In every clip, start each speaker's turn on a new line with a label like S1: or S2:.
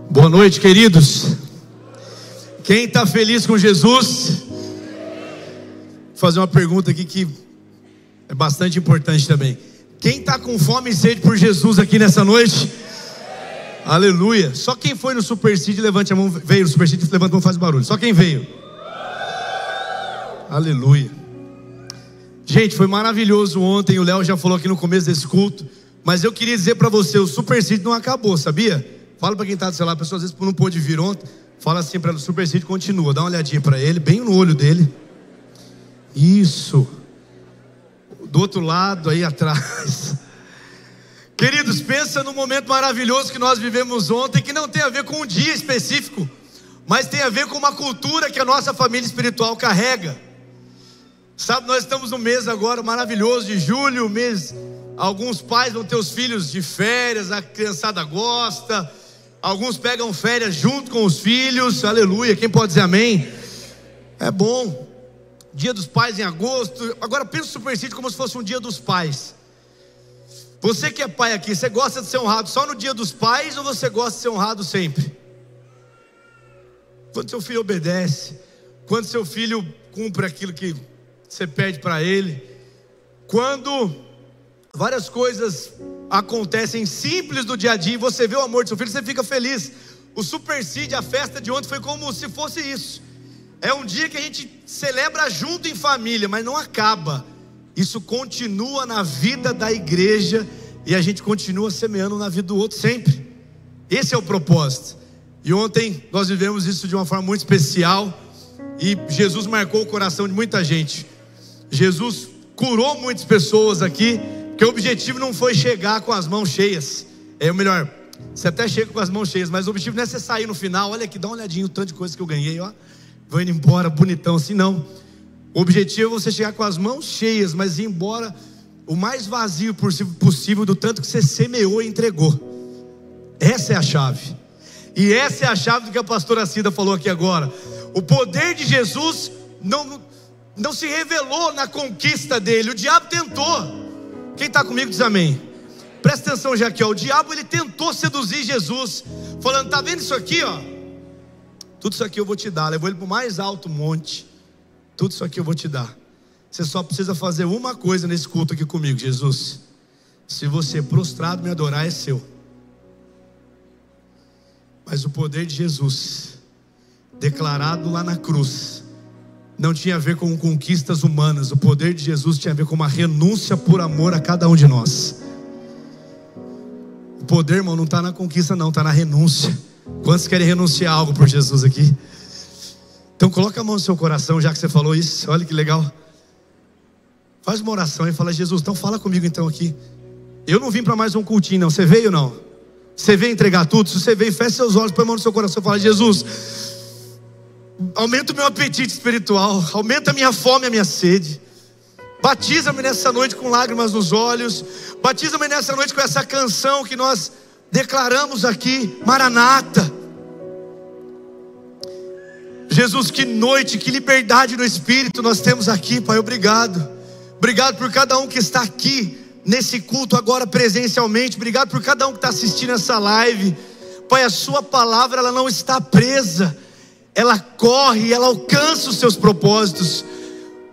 S1: Boa noite, queridos. Quem está feliz com Jesus? Vou fazer uma pergunta aqui que é bastante importante também. Quem está com fome e sede por Jesus aqui nessa noite? Aleluia. Só quem foi no Super Seed, levante a mão. Veio no Super Seed, levanta a mão, faz barulho. Só quem veio. Aleluia. Gente, foi maravilhoso ontem. O Léo já falou aqui no começo desse culto. Mas eu queria dizer para você, o Super Seed não acabou, sabia? Fala para quem está do seu lado, a pessoa às vezes não pôde vir ontem. Fala assim para ele, o Super Seed continua. Dá uma olhadinha para ele, bem no olho dele. Isso. Do outro lado, aí atrás. Queridos, pensa num momento maravilhoso que nós vivemos ontem, que não tem a ver com um dia específico, mas tem a ver com uma cultura que a nossa família espiritual carrega. Sabe, nós estamos no mês agora maravilhoso de julho, mês. Alguns pais vão ter os filhos de férias, a criançada gosta. Alguns pegam férias junto com os filhos, aleluia. Quem pode dizer amém? É bom. Dia dos Pais em agosto. Agora pensa o Super Seed como se fosse um dia dos pais. Você que é pai aqui, você gosta de ser honrado só no dia dos pais ou você gosta de ser honrado sempre? Quando seu filho obedece, quando seu filho cumpre aquilo que você pede para ele, quando várias coisas acontecem simples do dia a dia e você vê o amor do seu filho, você fica feliz. O Super Seed, a festa de ontem foi como se fosse isso. É um dia que a gente celebra junto em família, mas não acaba. Isso continua na vida da igreja e a gente continua semeando na vida do outro sempre. Esse é o propósito. E ontem nós vivemos isso de uma forma muito especial e Jesus marcou o coração de muita gente. Jesus curou muitas pessoas aqui, porque o objetivo não foi chegar com as mãos cheias. É o melhor, você até chega com as mãos cheias, mas o objetivo não é você sair no final, olha aqui, dá uma olhadinha o tanto de coisa que eu ganhei, ó, vou indo embora bonitão assim, não. O objetivo é você chegar com as mãos cheias, mas ir embora o mais vazio possível do tanto que você semeou e entregou. Essa é a chave. E essa é a chave do que a pastora Cida falou aqui agora. O poder de Jesus não se revelou na conquista dele. O diabo tentou. Quem está comigo diz amém. Presta atenção já aqui, ó. O diabo ele tentou seduzir Jesus, falando, tá vendo isso aqui, ó? Tudo isso aqui eu vou te dar. Levou ele para o mais alto monte. Tudo isso aqui eu vou te dar. Você só precisa fazer uma coisa nesse culto aqui comigo, Jesus. Se você prostrado me adorar, é seu. Mas o poder de Jesus, declarado lá na cruz, não tinha a ver com conquistas humanas. O poder de Jesus tinha a ver com uma renúncia por amor a cada um de nós. O poder, irmão, não está na conquista não, está na renúncia. Quantos querem renunciar a algo por Jesus aqui? Então coloca a mão no seu coração, já que você falou isso. Olha que legal. Faz uma oração e fala, Jesus, então fala comigo então aqui. Eu não vim para mais um cultinho não. Você veio ou não? Você veio entregar tudo? Se você veio, feche seus olhos, põe a mão no seu coração e fala, Jesus, aumenta o meu apetite espiritual, aumenta a minha fome e a minha sede. Batiza-me nessa noite com lágrimas nos olhos. Batiza-me nessa noite com essa canção que nós declaramos aqui, Maranata. Jesus, que noite, que liberdade no Espírito nós temos aqui, Pai, obrigado. Obrigado por cada um que está aqui nesse culto agora presencialmente. Obrigado por cada um que está assistindo essa live. Pai, a sua palavra ela não está presa, ela corre, ela alcança os seus propósitos.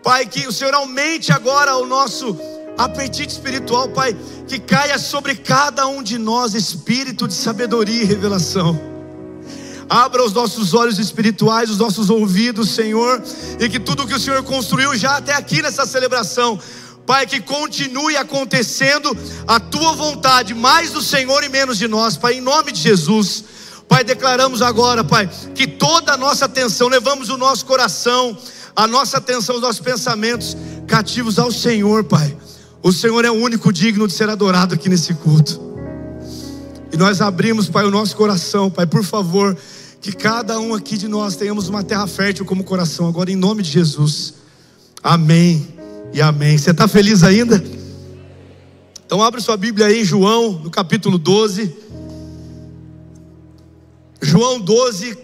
S1: Pai, que o Senhor aumente agora o nosso apetite espiritual, Pai, que caia sobre cada um de nós espírito de sabedoria e revelação. Abra os nossos olhos espirituais, os nossos ouvidos, Senhor, e que tudo que o Senhor construiu já até aqui nessa celebração, Pai, que continue acontecendo a Tua vontade, mais do Senhor e menos de nós, Pai, em nome de Jesus. Pai, declaramos agora, Pai, que toda a nossa atenção, levamos o nosso coração, a nossa atenção, os nossos pensamentos cativos ao Senhor, Pai. O Senhor é o único digno de ser adorado aqui nesse culto. E nós abrimos, Pai, o nosso coração, Pai, por favor, que cada um aqui de nós tenhamos uma terra fértil como coração, agora em nome de Jesus. Amém e amém. Você está feliz ainda? Então abre sua Bíblia aí em João, no capítulo 12. João 12,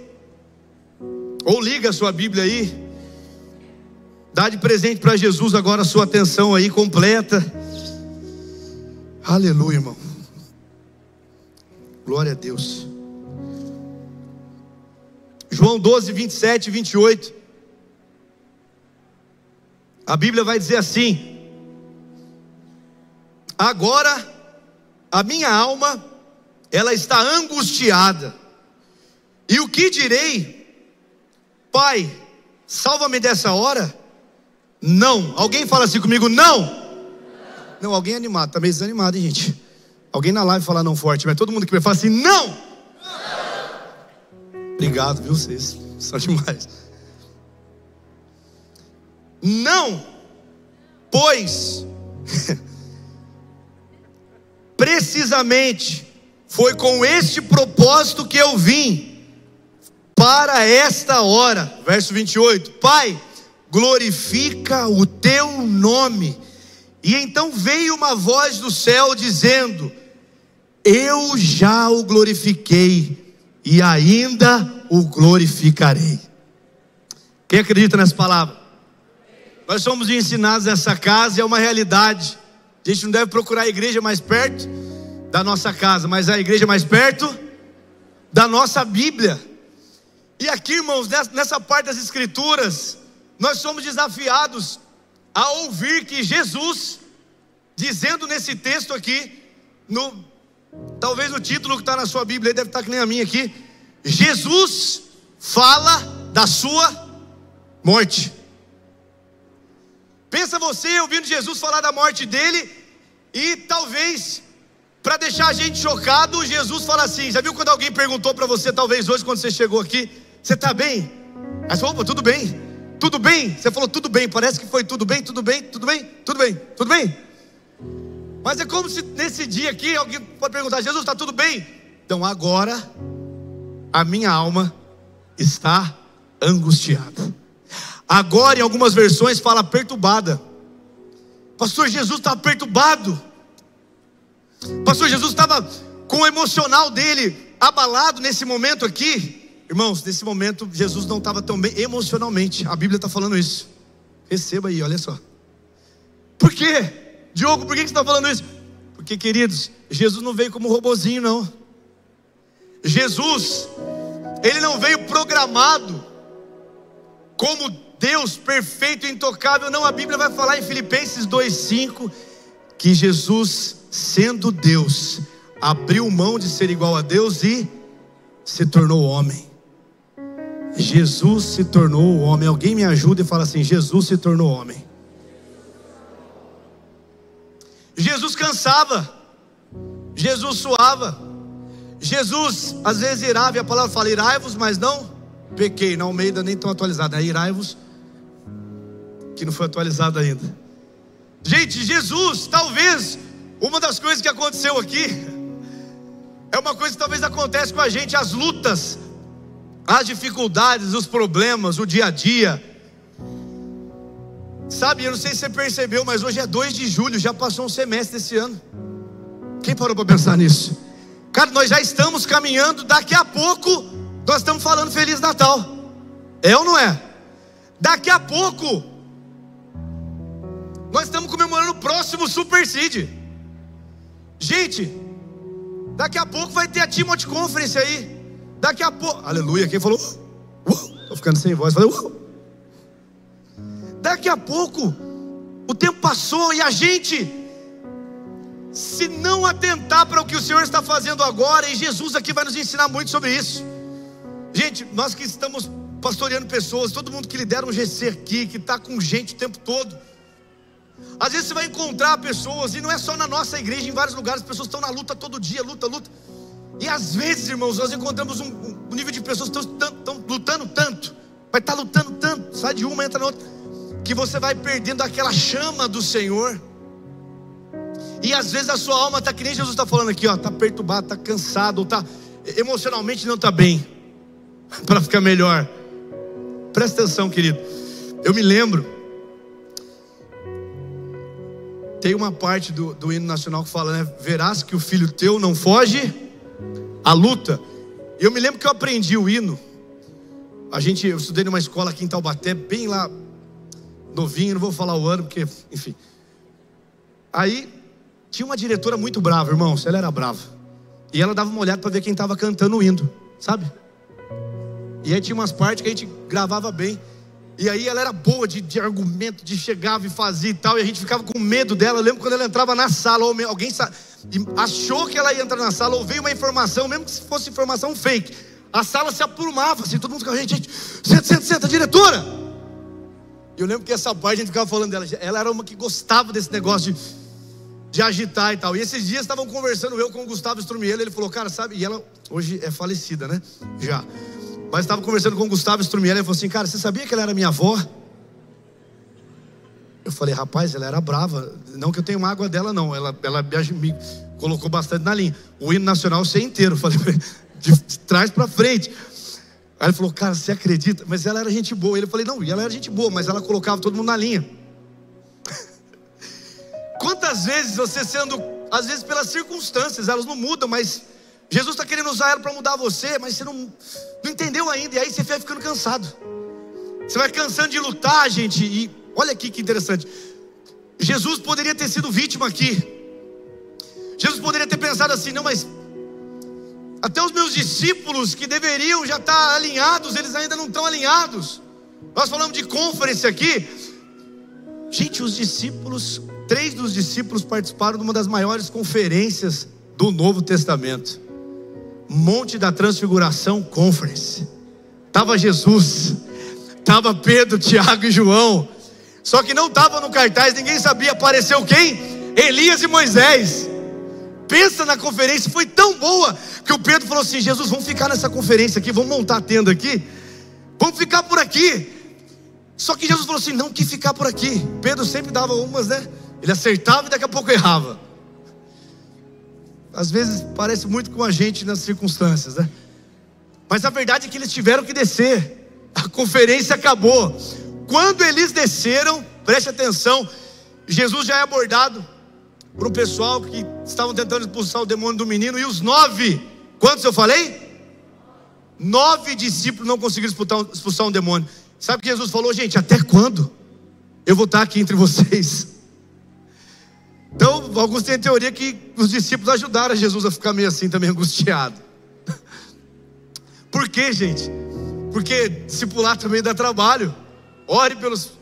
S1: ou liga a sua Bíblia aí. Dá de presente para Jesus agora a sua atenção aí completa. Aleluia, irmão. Glória a Deus. João 12, 27 e 28. A Bíblia vai dizer assim: agora a minha alma, ela está angustiada. E o que direi? Pai, salva-me dessa hora? Não. Alguém fala assim comigo, não. Não, alguém animado, tá meio desanimado, hein, gente? Alguém na live fala não forte, mas todo mundo que me fala assim, não. Obrigado, viu, vocês são demais. Não, pois precisamente foi com este propósito que eu vim para esta hora. Verso 28. Pai, glorifica o teu nome. E então veio uma voz do céu dizendo: eu já o glorifiquei e ainda o glorificarei. Quem acredita nessa palavra? Nós somos ensinados nessa casa, é uma realidade. A gente não deve procurar a igreja mais perto da nossa casa, mas a igreja mais perto da nossa Bíblia. E aqui, irmãos, nessa parte das escrituras, nós somos desafiados a ouvir que Jesus, dizendo nesse texto aqui, talvez o título que está na sua Bíblia, deve estar que nem a minha aqui, Jesus fala da sua morte. Pensa você ouvindo Jesus falar da morte dele, e talvez, para deixar a gente chocado, Jesus fala assim: já viu quando alguém perguntou para você, talvez hoje quando você chegou aqui, você está bem? Aí você falou, opa, tudo bem. Tudo bem? Você falou tudo bem, parece que foi tudo bem, tudo bem, tudo bem, tudo bem, tudo bem. Mas é como se nesse dia aqui alguém pode perguntar: Jesus, está tudo bem? Então agora a minha alma está angustiada. Agora em algumas versões fala perturbada. Pastor, Jesus estava perturbado. Pastor, Jesus estava com o emocional dele abalado nesse momento aqui. Irmãos, nesse momento Jesus não estava tão bem emocionalmente. A Bíblia está falando isso. Receba aí, olha só. Por quê? Diogo, por que você está falando isso? Porque, queridos, Jesus não veio como robozinho, não. Jesus, ele não veio programado como Deus perfeito e intocável. Não, a Bíblia vai falar em Filipenses 2:5 que Jesus, sendo Deus, abriu mão de ser igual a Deus e se tornou homem. Jesus se tornou homem. Alguém me ajuda e fala assim: Jesus se tornou homem. Jesus cansava, Jesus suava, Jesus às vezes irava, e a palavra fala irai-vos, mas não pequei. Na Almeida nem tão atualizada, é irai-vos, que não foi atualizado ainda. Gente, Jesus, talvez uma das coisas que aconteceu aqui é uma coisa que talvez acontece com a gente: as lutas, as dificuldades, os problemas, o dia a dia. Sabe, eu não sei se você percebeu, mas hoje é 2 de julho, já passou um semestre desse ano. Quem parou para pensar nisso? Cara, nós já estamos caminhando, daqui a pouco nós estamos falando Feliz Natal. É ou não é? Daqui a pouco nós estamos comemorando o próximo Super Seed. Gente, daqui a pouco vai ter a Timothy Conference aí. Daqui a pouco, aleluia, quem falou? Estou ficando sem voz, falei, daqui a pouco o tempo passou e a gente, se não atentar para o que o Senhor está fazendo agora, e Jesus aqui vai nos ensinar muito sobre isso. Gente, nós que estamos pastoreando pessoas, todo mundo que lidera um GC aqui, que está com gente o tempo todo, às vezes você vai encontrar pessoas, e não é só na nossa igreja, em vários lugares, as pessoas estão na luta todo dia, luta. E às vezes, irmãos, nós encontramos um nível de pessoas que estão lutando tanto, vai estar lutando tanto, sai de uma, entra na outra, que você vai perdendo aquela chama do Senhor. E às vezes a sua alma está que nem Jesus está falando aqui, está perturbado, está cansado, ou emocionalmente não está bem, para ficar melhor. Presta atenção, querido. Eu me lembro, tem uma parte do hino nacional que fala, né? Verás que o filho teu não foge à luta. E eu me lembro que eu aprendi o hino. Eu estudei numa escola aqui em Taubaté, bem lá novinho, não vou falar o ano, porque, enfim. Aí tinha uma diretora muito brava, irmãos, ela era brava. E ela dava uma olhada para ver quem estava cantando o hino, sabe? E aí tinha umas partes que a gente gravava bem. E aí ela era boa de argumento, de chegava e fazia e tal. E a gente ficava com medo dela. Eu lembro quando ela entrava na sala, ou alguém achou que ela ia entrar na sala, ou veio uma informação, mesmo que fosse informação fake, a sala se aprumava, assim, todo mundo ficava, gente, senta, diretora. E eu lembro que essa parte a gente ficava falando dela. Ela era uma que gostava desse negócio de agitar e tal. E esses dias estavam conversando eu com o Gustavo Strumiello. Ele falou, cara, sabe, e ela hoje é falecida, né, já. Mas estava conversando com o Gustavo Strumiello. Ele falou assim, cara, você sabia que ela era minha avó? Eu falei, rapaz, ela era brava. Não que eu tenha mágoa dela, não. Ela me colocou bastante na linha. O hino nacional eu sei inteiro. Eu falei, de trás para frente. Aí ele falou, cara, você acredita? Mas ela era gente boa. Eu falei, não, ela era gente boa, mas ela colocava todo mundo na linha. Quantas vezes você sendo, às vezes pelas circunstâncias, elas não mudam, mas Jesus está querendo usar ela para mudar você, mas você não entendeu ainda, e aí você vai ficando cansado. Você vai cansando de lutar, gente. E olha aqui que interessante. Jesus poderia ter sido vítima aqui. Jesus poderia ter pensado assim, não, mas até os meus discípulos que deveriam já estar alinhados, eles ainda não estão alinhados. Nós falamos de conferência aqui. Gente, os discípulos, 3 dos discípulos participaram de uma das maiores conferências do Novo Testamento. Monte da Transfiguração Conference. Estava Jesus, estava Pedro, Tiago e João. Só que não estava no cartaz, ninguém sabia. Apareceu quem? Elias e Moisés. Pensa na conferência, foi tão boa que o Pedro falou assim, Jesus, vamos ficar nessa conferência aqui, vamos montar a tenda aqui, vamos ficar por aqui. Só que Jesus falou assim, não que ficar por aqui. Pedro sempre dava umas, né? Ele acertava e daqui a pouco errava. Às vezes parece muito com a gente nas circunstâncias, né? Mas a verdade é que eles tiveram que descer. A conferência acabou. Quando eles desceram, preste atenção, Jesus já é abordado por um pessoal que estavam tentando expulsar o demônio do menino. E os 9, quantos eu falei? 9 discípulos não conseguiram expulsar um demônio. Sabe o que Jesus falou? Gente, até quando eu vou estar aqui entre vocês? Então, alguns têm a teoria que os discípulos ajudaram Jesus a ficar meio assim também, angustiado. Por quê, gente? Porque discipular também dá trabalho. Ore pelos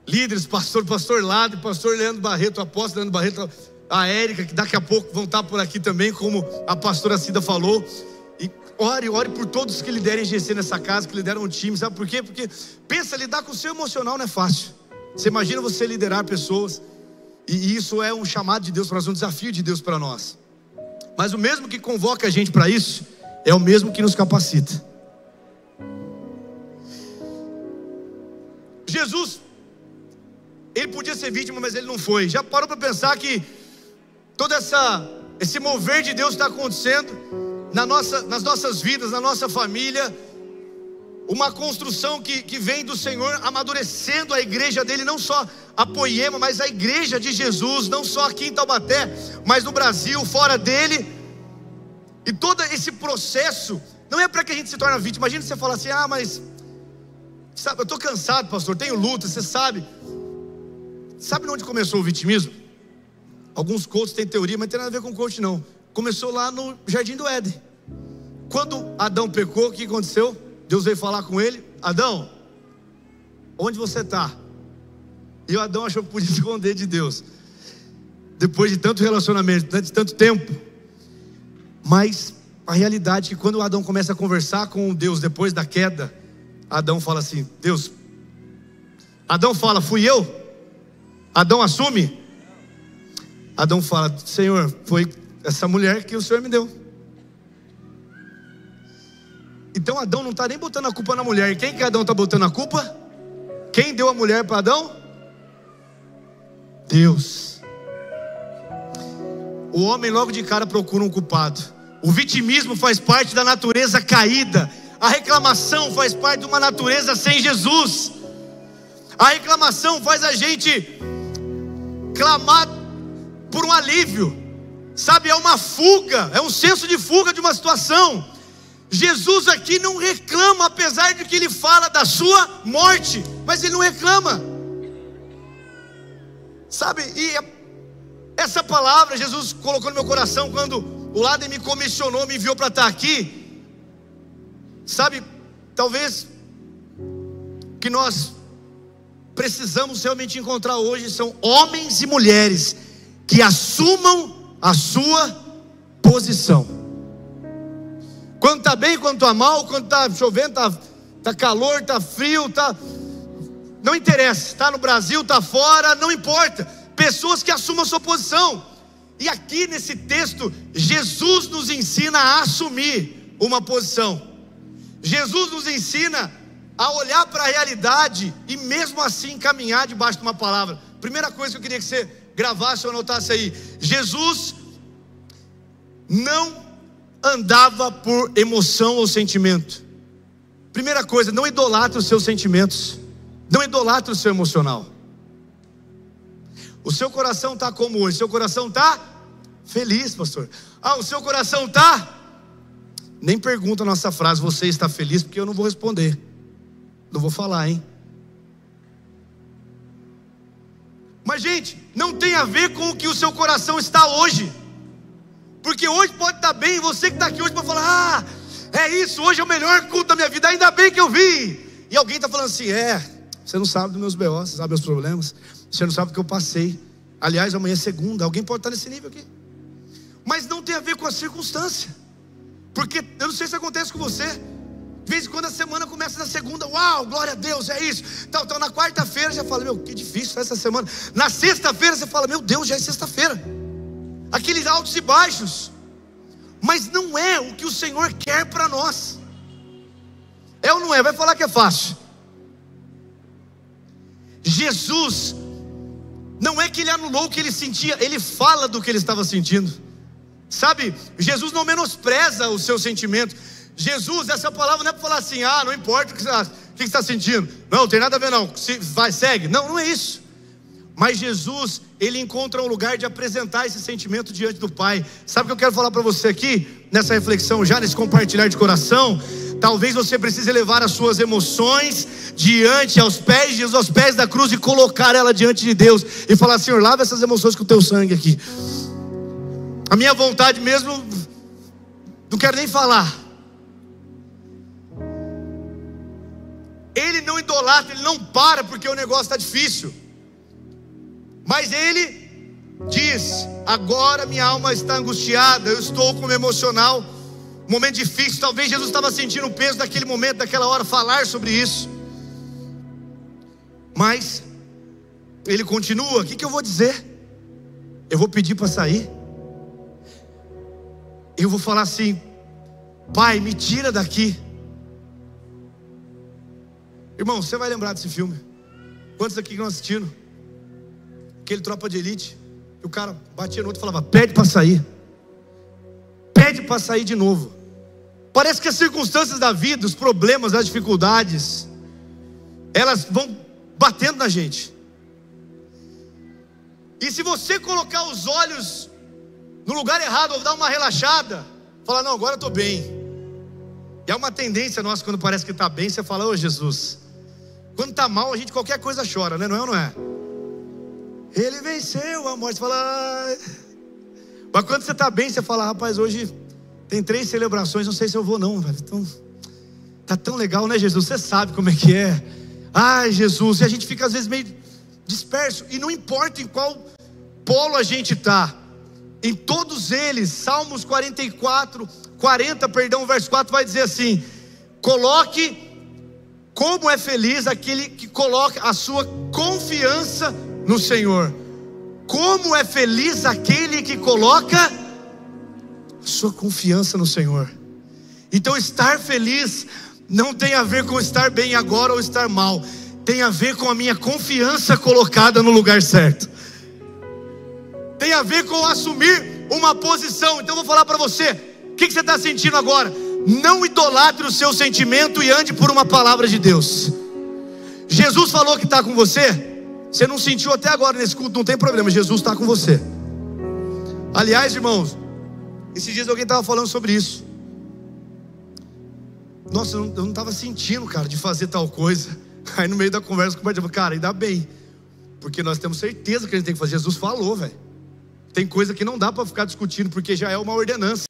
S1: líderes, pastor Lado, pastor Leandro Barreto, apóstolo Leandro Barreto, a Érica, que daqui a pouco vão estar por aqui também, como a pastora Cida falou. E ore por todos que liderem GC nessa casa, que lideram um time. Sabe por quê? Porque pensa, lidar com o seu emocional não é fácil. Você imagina você liderar pessoas, e isso é um chamado de Deus para nós, um desafio de Deus para nós. Mas o mesmo que convoca a gente para isso, é o mesmo que nos capacita. Jesus, ele podia ser vítima, mas ele não foi. Já parou para pensar que todo esse mover de Deus está acontecendo nas nossas vidas, na nossa família? Uma construção que vem do Senhor, amadurecendo a igreja dele, não só a Poema, mas a igreja de Jesus, não só aqui em Taubaté, mas no Brasil, fora dele. E todo esse processo não é para que a gente se torne vítima. Imagina você falar assim, mas sabe, eu estou cansado, pastor, tenho luta, você sabe. Sabe onde começou o vitimismo? Alguns coaches têm teoria, mas não tem nada a ver com coach não. Começou lá no Jardim do Éden. Quando Adão pecou, o que aconteceu? Deus veio falar com ele, Adão, onde você está? E o Adão achou que podia se esconder de Deus. Depois de tanto relacionamento, de tanto tempo. Mas a realidade é que quando o Adão começa a conversar com Deus depois da queda, Adão fala assim, Deus, Adão fala, fui eu? Adão assume? Adão fala, Senhor, foi essa mulher que o Senhor me deu. Então Adão não está nem botando a culpa na mulher. Quem que Adão está botando a culpa? Quem deu a mulher para Adão? Deus. O homem logo de cara procura um culpado. O vitimismo faz parte da natureza caída. A reclamação faz parte de uma natureza sem Jesus. A reclamação faz a gente clamar por um alívio. Sabe, é uma fuga, é um senso de fuga de uma situação. Jesus aqui não reclama, apesar de que ele fala da sua morte, mas ele não reclama. Sabe, e essa palavra Jesus colocou no meu coração quando o Laden me comissionou, me enviou para estar aqui. Sabe, talvez o que nós precisamos realmente encontrar hoje são homens e mulheres que assumam a sua posição. Quando está bem, quando está mal, quando está chovendo, tá calor, está frio, não interessa, está no Brasil, está fora, não importa. Pessoas que assumam a sua posição. E aqui nesse texto, Jesus nos ensina a assumir uma posição. Jesus nos ensina a olhar para a realidade e mesmo assim caminhar debaixo de uma palavra. Primeira coisa que eu queria que você gravasse ou anotasse aí: Jesus não andava por emoção ou sentimento. Primeira coisa, não idolatre os seus sentimentos, não idolatre o seu emocional. O seu coração está como hoje? Seu coração está feliz, pastor? O seu coração está... Nem pergunta a nossa frase, você está feliz? Porque eu não vou responder, não vou falar, hein? Mas gente, não tem a ver com o que o seu coração está hoje. Porque hoje pode estar bem, você que está aqui hoje pode falar: é isso, hoje é o melhor culto da minha vida, ainda bem que eu vi. E alguém está falando assim: você não sabe dos meus B.O., você sabe dos meus problemas, você não sabe o que eu passei. Aliás, amanhã é segunda, alguém pode estar nesse nível aqui. Mas não tem a ver com a circunstância. Porque eu não sei se acontece com você. De vez em quando a semana começa na segunda, uau, glória a Deus, é isso. Então na quarta-feira já fala: meu, que difícil essa semana. Na sexta-feira você fala: meu Deus, já é sexta-feira. Aqueles altos e baixos. Mas não é o que o Senhor quer para nós. É ou não é? Vai falar que é fácil. Jesus, não é que ele anulou o que ele sentia, ele fala do que ele estava sentindo. Sabe, Jesus não menospreza o seu sentimento. Jesus, essa palavra não é para falar assim: não importa o que você está sentindo, não tem nada a ver não, segue. Não é isso. Mas Jesus, ele encontra um lugar de apresentar esse sentimento diante do Pai. Sabe o que eu quero falar para você aqui, nessa reflexão, já nesse compartilhar de coração? Talvez você precise levar as suas emoções diante, aos pés de Jesus, aos pés da cruz, e colocar ela diante de Deus e falar: Senhor, lava essas emoções com o teu sangue aqui. A minha vontade mesmo, não quero nem falar. Ele não idolatra, ele não para porque o negócio está difícil. Mas ele diz: agora minha alma está angustiada, eu estou com o meu emocional, um momento difícil. Talvez Jesus estava sentindo o peso daquele momento, daquela hora, falar sobre isso. Mas ele continua: o que eu vou dizer? Eu vou pedir para sair. Eu vou falar assim: Pai, me tira daqui. Irmão, você vai lembrar desse filme. Quantos aqui que não assistiram? Aquele Tropa de Elite, e o cara batia no outro e falava: pede para sair. Pede para sair de novo. Parece que as circunstâncias da vida, os problemas, as dificuldades, elas vão batendo na gente. E se você colocar os olhos no lugar errado, ou dar uma relaxada, falar: não, agora eu estou bem. E é uma tendência nossa, quando parece que está bem, você fala: ô Jesus. Quando está mal, a gente qualquer coisa chora, né? Não é ou não é? Ele venceu a morte. Você fala: mas quando você está bem, você fala: rapaz, hoje tem 3 celebrações, não sei se eu vou não, velho. Então, tá tão legal, né, Jesus? Você sabe como é que é. Ai, Jesus. E a gente fica às vezes meio disperso. E não importa em qual polo a gente está, em todos eles, Salmos 40, verso 4 vai dizer assim: coloque, como é feliz aquele que coloca a sua confiança no Senhor. Como é feliz aquele que coloca a sua confiança no Senhor. Então estar feliz não tem a ver com estar bem agora ou estar mal. Tem a ver com a minha confiança colocada no lugar certo. Tem a ver com assumir uma posição. Então eu vou falar para você: o que você está sentindo agora? Não idolatre o seu sentimento e ande por uma palavra de Deus. Jesus falou que está com você. Você não sentiu até agora nesse culto, não tem problema, Jesus está com você. Aliás, irmãos, esses dias alguém estava falando sobre isso. Nossa, eu não estava sentindo, cara, de fazer tal coisa. Aí no meio da conversa com o compartilhou: cara, ainda bem, porque nós temos certeza que a gente tem que fazer. Jesus falou, velho. Tem coisa que não dá para ficar discutindo, porque já é uma ordenança.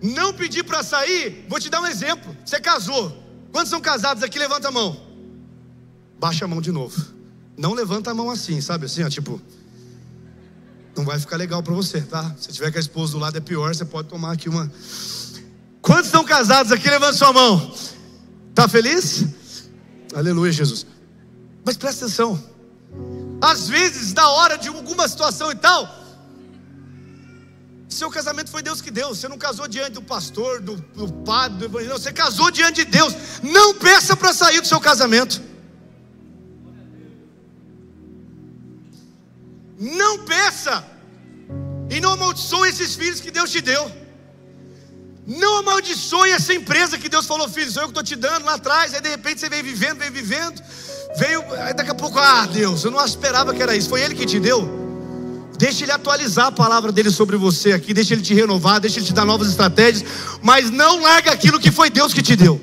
S1: Não pedir para sair, vou te dar um exemplo. Você casou, Quantos são casados aqui? Levanta a mão. Baixa a mão de novo. Não levanta a mão assim, sabe assim, ó, tipo, não vai ficar legal pra você, tá? Se tiver com a esposa do lado é pior, você pode tomar aqui uma. Quantos estão casados aqui? Levanta sua mão. Tá feliz? Aleluia, Jesus. Mas presta atenção. Às vezes, na hora de alguma situação e tal, seu casamento foi Deus que deu. Você não casou diante do pastor, do padre, do evangelho. Você casou diante de Deus. Não peça para sair do seu casamento. Não peça. E não amaldiçoe esses filhos que Deus te deu. Não amaldiçoe essa empresa que Deus falou, filho, sou eu que estou te dando lá atrás. Aí de repente você veio vivendo. Aí daqui a pouco, Deus, eu não esperava que era isso. Foi Ele que te deu. Deixa Ele atualizar a palavra dEle sobre você aqui. Deixa Ele te renovar, deixa Ele te dar novas estratégias. Mas não larga aquilo que foi Deus que te deu.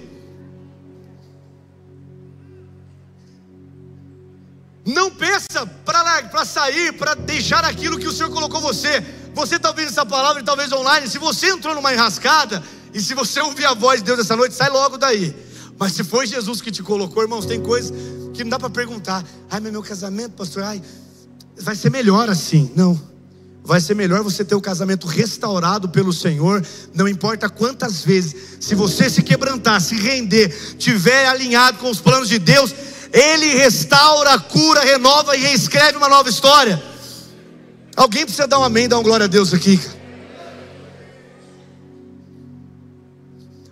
S1: Não peça para sair, para deixar aquilo que o Senhor colocou você. Você está ouvindo essa palavra e talvez online. Se você entrou numa enrascada, e se você ouvir a voz de Deus essa noite, sai logo daí. Mas se foi Jesus que te colocou, irmãos, tem coisas que não dá para perguntar. Mas meu casamento, pastor, vai ser melhor assim. Não, vai ser melhor você ter o casamento restaurado pelo Senhor. Não importa quantas vezes, se você se quebrantar, se render, tiver alinhado com os planos de Deus, Ele restaura, cura, renova e reescreve uma nova história. Alguém precisa dar um amém, dar uma glória a Deus aqui.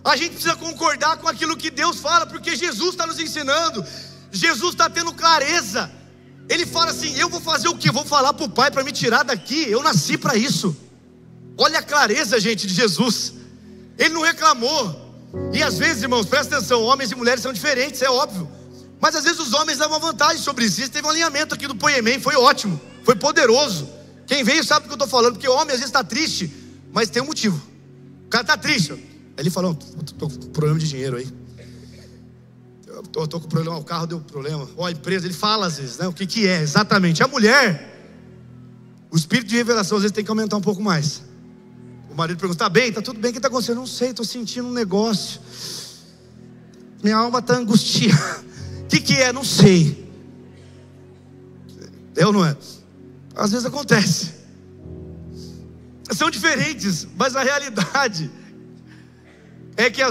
S1: A gente precisa concordar com aquilo que Deus fala, porque Jesus está nos ensinando. Jesus está tendo clareza. Ele fala assim, eu vou fazer o que? Vou falar para o Pai para me tirar daqui. Eu nasci para isso. Olha a clareza, gente, de Jesus. Ele não reclamou. E às vezes, irmãos, presta atenção, homens e mulheres são diferentes, é óbvio. Mas às vezes os homens levam vantagem sobre isso. Teve um alinhamento aqui do Poemem, foi ótimo, foi poderoso. Quem veio sabe do que eu estou falando, porque o homem às vezes está triste, mas tem um motivo. O cara está triste. Aí ele falou, estou com problema de dinheiro aí. Eu estou com problema, o carro deu problema. Ó, a empresa, ele fala às vezes, né? O que é exatamente. A mulher, o espírito de revelação às vezes tem que aumentar um pouco mais. O marido pergunta, tá bem? Tá tudo bem, o que está acontecendo? Não sei, estou sentindo um negócio. Minha alma está angustiada. O que é? Não sei. É ou não é? Às vezes acontece. São diferentes, mas a realidade é que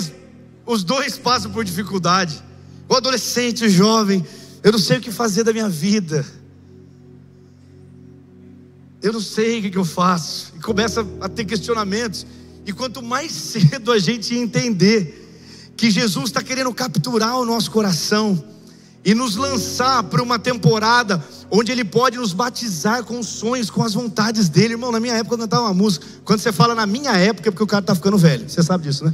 S1: os dois passam por dificuldade. O adolescente, o jovem, eu não sei o que fazer da minha vida. Eu não sei o que eu faço. E começa a ter questionamentos. E quanto mais cedo a gente entender que Jesus está querendo capturar o nosso coração e nos lançar para uma temporada onde Ele pode nos batizar com os sonhos, com as vontades dEle. Irmão, na minha época eu cantava uma música. Quando você fala na minha época é porque o cara está ficando velho. Você sabe disso, né?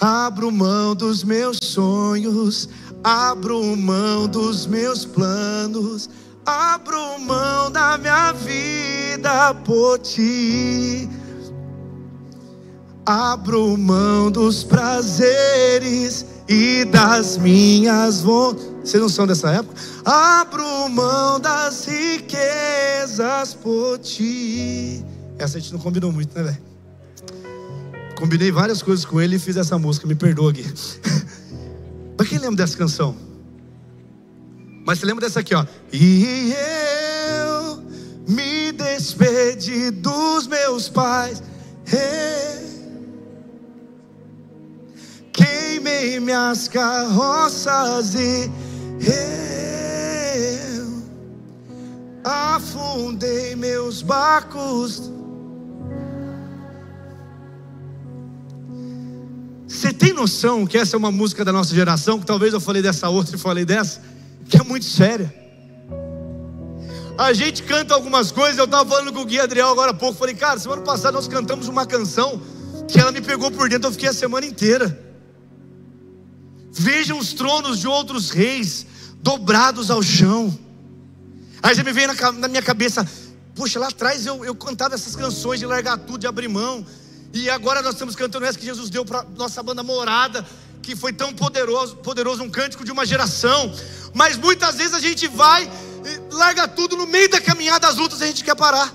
S1: Abro mão dos meus sonhos, abro mão dos meus planos, abro mão da minha vida por Ti. Abro mão dos prazeres e das minhas vontades. Vocês não são dessa época? Abro mão das riquezas por Ti. Essa a gente não combinou muito, né, velho? Combinei várias coisas com ele e fiz essa música, me perdoa aqui. Mas quem lembra dessa canção? Mas você lembra dessa aqui, ó. E eu me despedi dos meus pais, queimei minhas carroças e eu afundei meus barcos. Você tem noção que essa é uma música da nossa geração? Que talvez eu falei dessa outra e falei dessa, que é muito séria. A gente canta algumas coisas. Eu estava falando com o Gui Adriel agora há pouco. Falei, cara, semana passada nós cantamos uma canção que ela me pegou por dentro. Eu fiquei a semana inteira. Vejam os tronos de outros reis dobrados ao chão. Aí já me veio na minha cabeça, poxa, lá atrás eu cantava essas canções de largar tudo, de abrir mão. E agora nós estamos cantando essa que Jesus deu para nossa banda Morada, que foi tão poderoso, um cântico de uma geração. Mas muitas vezes a gente vai, larga tudo no meio da caminhada, das lutas a gente quer parar.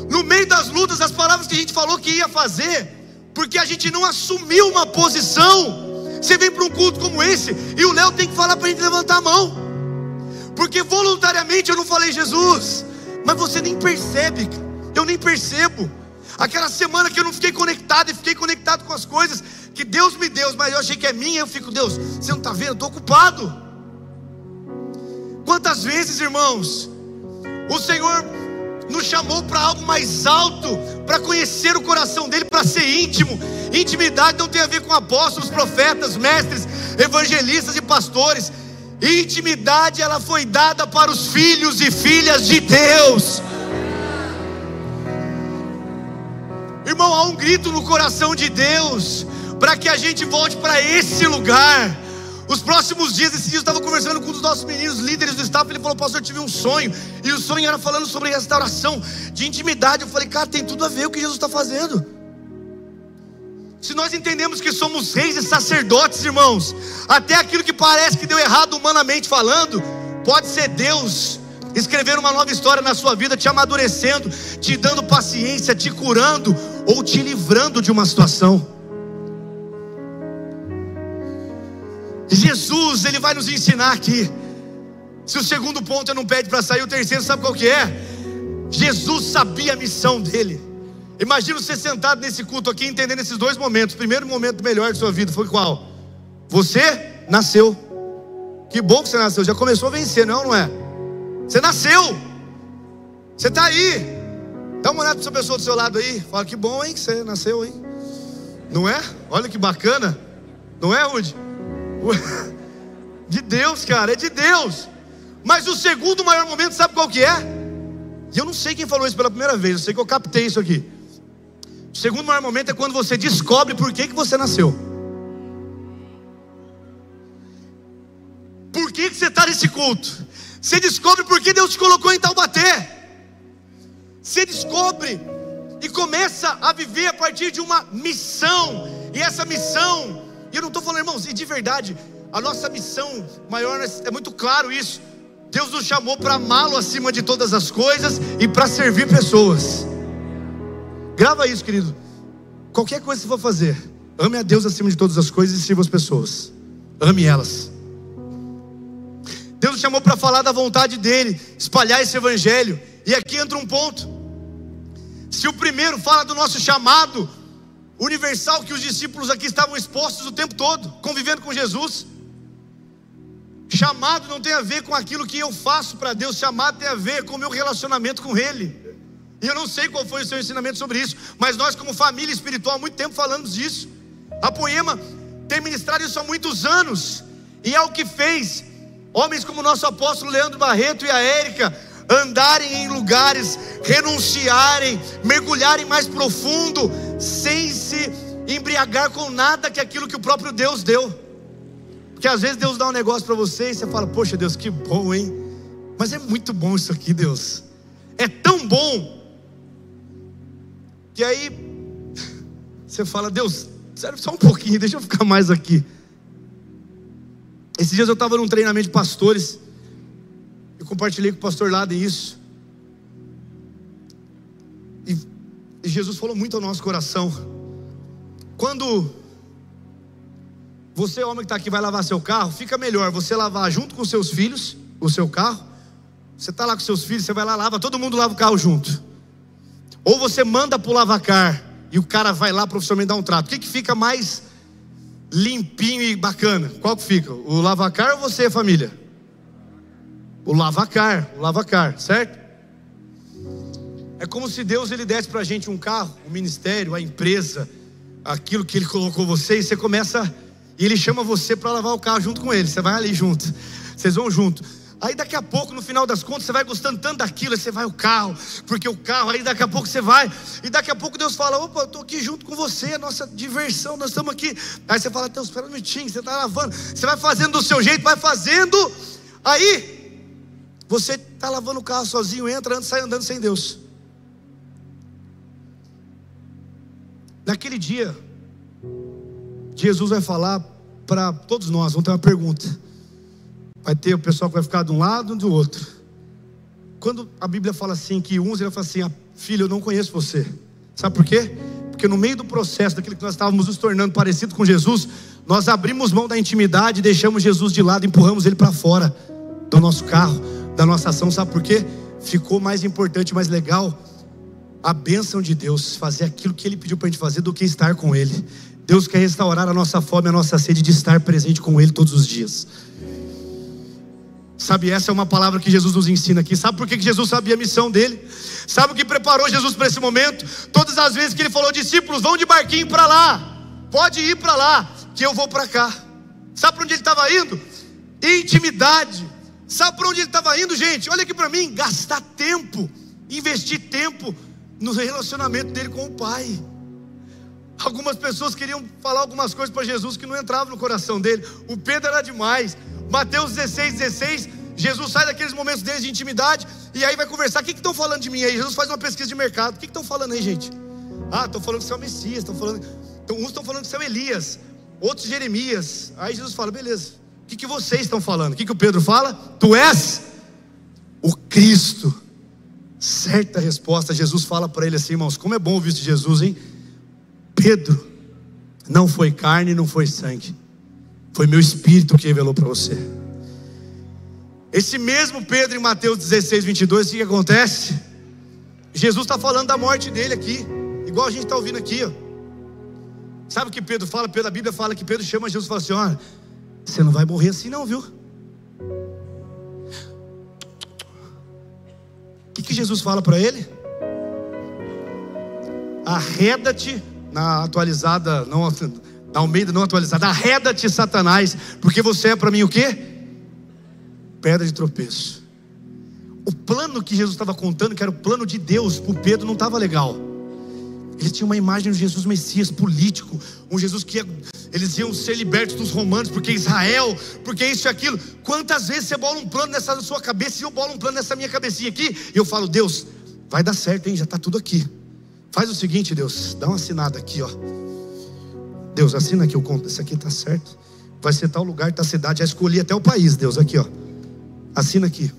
S1: No meio das lutas, as palavras que a gente falou que ia fazer, porque a gente não assumiu uma posição, Você vem para um culto como esse e o Léo tem que falar para a gente levantar a mão, porque voluntariamente eu não falei Jesus, mas você nem percebe, eu nem percebo. Aquela semana que eu não fiquei conectado e fiquei conectado com as coisas que Deus me deu, mas eu achei que é minha, eu fico, Deus, você não está vendo, eu estou ocupado. Quantas vezes, irmãos, o Senhor nos chamou para algo mais alto, para conhecer o coração dele, para ser íntimo. Intimidade não tem a ver com apóstolos, profetas, mestres, evangelistas e pastores. Intimidade, ela foi dada para os filhos e filhas de Deus. Irmão, há um grito no coração de Deus para que a gente volte para esse lugar. Os próximos dias, esses dias eu estava conversando com um dos nossos meninos, líderes do staff. Ele falou, pastor, eu tive um sonho, e o sonho era falando sobre restauração de intimidade. Eu falei, cara, tem tudo a ver com o que Jesus está fazendo. Se nós entendemos que somos reis e sacerdotes, irmãos, até aquilo que parece que deu errado humanamente falando, pode ser Deus escrevendo uma nova história na sua vida, te amadurecendo, te dando paciência, te curando ou te livrando de uma situação. Jesus, ele vai nos ensinar aqui. Se o segundo ponto eu não pede para sair, o terceiro sabe qual que é? Jesus sabia a missão dele. Imagina você sentado nesse culto aqui, entendendo esses dois momentos. O primeiro momento melhor de sua vida foi qual? Você nasceu. Que bom que você nasceu, já começou a vencer, não é? Você nasceu. Você está aí. Dá uma olhada para essa pessoa do seu lado aí. Fala, que bom, hein, que você nasceu, hein? Não é? Olha que bacana. Não é, Rudy? De Deus, cara, é de Deus. Mas o segundo maior momento, sabe qual que é? E eu não sei quem falou isso pela primeira vez, eu sei que eu captei isso aqui. O segundo maior momento é quando você descobre por que você nasceu. Por que você está nesse culto? Você descobre por que Deus te colocou em Taubaté. Você descobre e começa a viver a partir de uma missão. E essa missão, e eu não estou falando, irmãos, e de verdade, a nossa missão maior, é muito claro isso. Deus nos chamou para amá-lo acima de todas as coisas e para servir pessoas. Grava isso, querido. Qualquer coisa que você for fazer, ame a Deus acima de todas as coisas e sirva as pessoas. Ame elas. Deus nos chamou para falar da vontade dele, espalhar esse evangelho. E aqui entra um ponto. Se o primeiro fala do nosso chamado universal, que os discípulos aqui estavam expostos o tempo todo, convivendo com Jesus. Chamado não tem a ver com aquilo que eu faço para Deus. Chamado tem a ver com o meu relacionamento com Ele. E eu não sei qual foi o seu ensinamento sobre isso, mas nós como família espiritual há muito tempo falamos disso. A Poema tem ministrado isso há muitos anos, e é o que fez homens como o nosso apóstolo Leandro Barreto e a Érica andarem em lugares, renunciarem, mergulharem mais profundo, sem se embriagar com nada que aquilo que o próprio Deus deu. Porque às vezes Deus dá um negócio para você e você fala, poxa Deus, que bom, hein? Mas é muito bom isso aqui, Deus. É tão bom que aí você fala, Deus, sério, só um pouquinho, deixa eu ficar mais aqui. Esses dias eu estava num treinamento de pastores, eu compartilhei com o pastor Laden isso, e Jesus falou muito ao nosso coração. Quando você, homem que está aqui, vai lavar seu carro, fica melhor você lavar junto com seus filhos o seu carro. Você está lá com seus filhos, você vai lá, lava, todo mundo lava o carro junto. Ou você manda para o lavacar e o cara vai lá profissionalmente dar um trato. O que fica mais limpinho e bacana? Qual que fica? O lavacar ou você, família? O lavacar, certo? É como se Deus ele desse para a gente um carro, o ministério, a empresa, aquilo que Ele colocou você, e você começa, e Ele chama você para lavar o carro junto com Ele. Você vai ali junto, vocês vão junto. Aí daqui a pouco, no final das contas, você vai gostando tanto daquilo, aí você vai o carro, porque o carro, aí daqui a pouco você vai, e daqui a pouco Deus fala, opa, eu estou aqui junto com você, a nossa diversão, nós estamos aqui. Aí você fala, Deus, espera um minutinho, você está lavando, você vai fazendo do seu jeito, vai fazendo, aí você está lavando o carro sozinho, entra, sai andando sem Deus. Naquele dia, Jesus vai falar para todos nós, vamos ter uma pergunta. Vai ter o pessoal que vai ficar de um lado e do outro. Quando a Bíblia fala assim, que uns, ele fala assim, filho, eu não conheço você. Sabe por quê? Porque no meio do processo, daquilo que nós estávamos nos tornando parecido com Jesus, nós abrimos mão da intimidade, deixamos Jesus de lado, empurramos Ele para fora do nosso carro, da nossa ação. Sabe por quê? Ficou mais importante, mais legal a bênção de Deus, fazer aquilo que Ele pediu para a gente fazer, do que estar com Ele. Deus quer restaurar a nossa fome, a nossa sede de estar presente com Ele todos os dias. Sabe, essa é uma palavra que Jesus nos ensina aqui. Sabe por que Jesus sabia a missão dele? Sabe o que preparou Jesus para esse momento? Todas as vezes que Ele falou: discípulos, vão de barquinho para lá, pode ir para lá, que eu vou para cá. Sabe para onde Ele estava indo? Intimidade. Sabe para onde Ele estava indo, gente? Olha aqui para mim: gastar tempo, investir tempo no relacionamento dele com o Pai. Algumas pessoas queriam falar algumas coisas para Jesus que não entravam no coração dele. O Pedro era demais. Mateus 16, Jesus sai daqueles momentos deles de intimidade e aí vai conversar. O que estão falando de mim aí? Jesus faz uma pesquisa de mercado. O que estão falando aí, gente? Ah, estão falando que você é o Messias, estão falando... Então, uns estão falando que você é o Elias, outros Jeremias. Aí Jesus fala: beleza, o que vocês estão falando? O que o Pedro fala? Tu és o Cristo. Certa resposta. Jesus fala para ele assim, irmãos, como é bom ouvir isso de Jesus, hein? Pedro, não foi carne, não foi sangue, foi meu Espírito que revelou para você. Esse mesmo Pedro, em Mateus 16, 22, o que acontece? Jesus está falando da morte dele aqui, igual a gente está ouvindo aqui, ó. Sabe o que Pedro fala? A Bíblia fala que Pedro chama Jesus e fala assim: olha, você não vai morrer assim não, viu? O que Jesus fala para ele? Arreda-te, na atualizada, não, na Almeida não atualizada, arreda-te, Satanás, porque você é para mim o quê? Pedra de tropeço. O plano que Jesus estava contando, que era o plano de Deus, para o Pedro não estava legal. Ele tinha uma imagem de Jesus Messias político, um Jesus que eles iam ser libertos dos romanos, porque Israel, porque isso e aquilo. Quantas vezes você bola um plano nessa sua cabeça e eu bolo um plano nessa minha cabecinha aqui, e eu falo: Deus, vai dar certo, hein? Já está tudo aqui. Faz o seguinte, Deus, dá uma assinada aqui, ó. Deus, assina aqui, eu conto, isso aqui está certo. Vai ser tal lugar, tal cidade, já escolhi até o país, Deus, aqui, ó. Assina aqui.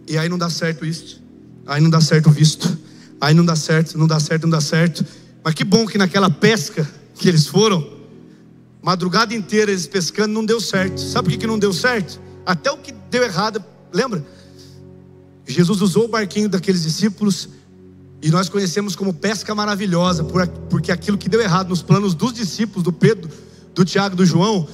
S1: E aí não dá certo isso, aí não dá certo o visto, aí não dá certo, não dá certo, não dá certo. Mas que bom que naquela pesca que eles foram, madrugada inteira eles pescando, não deu certo. Sabe por que não deu certo? Até o que deu errado, lembra? Jesus usou o barquinho daqueles discípulos, e nós conhecemos como pesca maravilhosa, porque aquilo que deu errado nos planos dos discípulos, do Pedro, do Tiago, do João,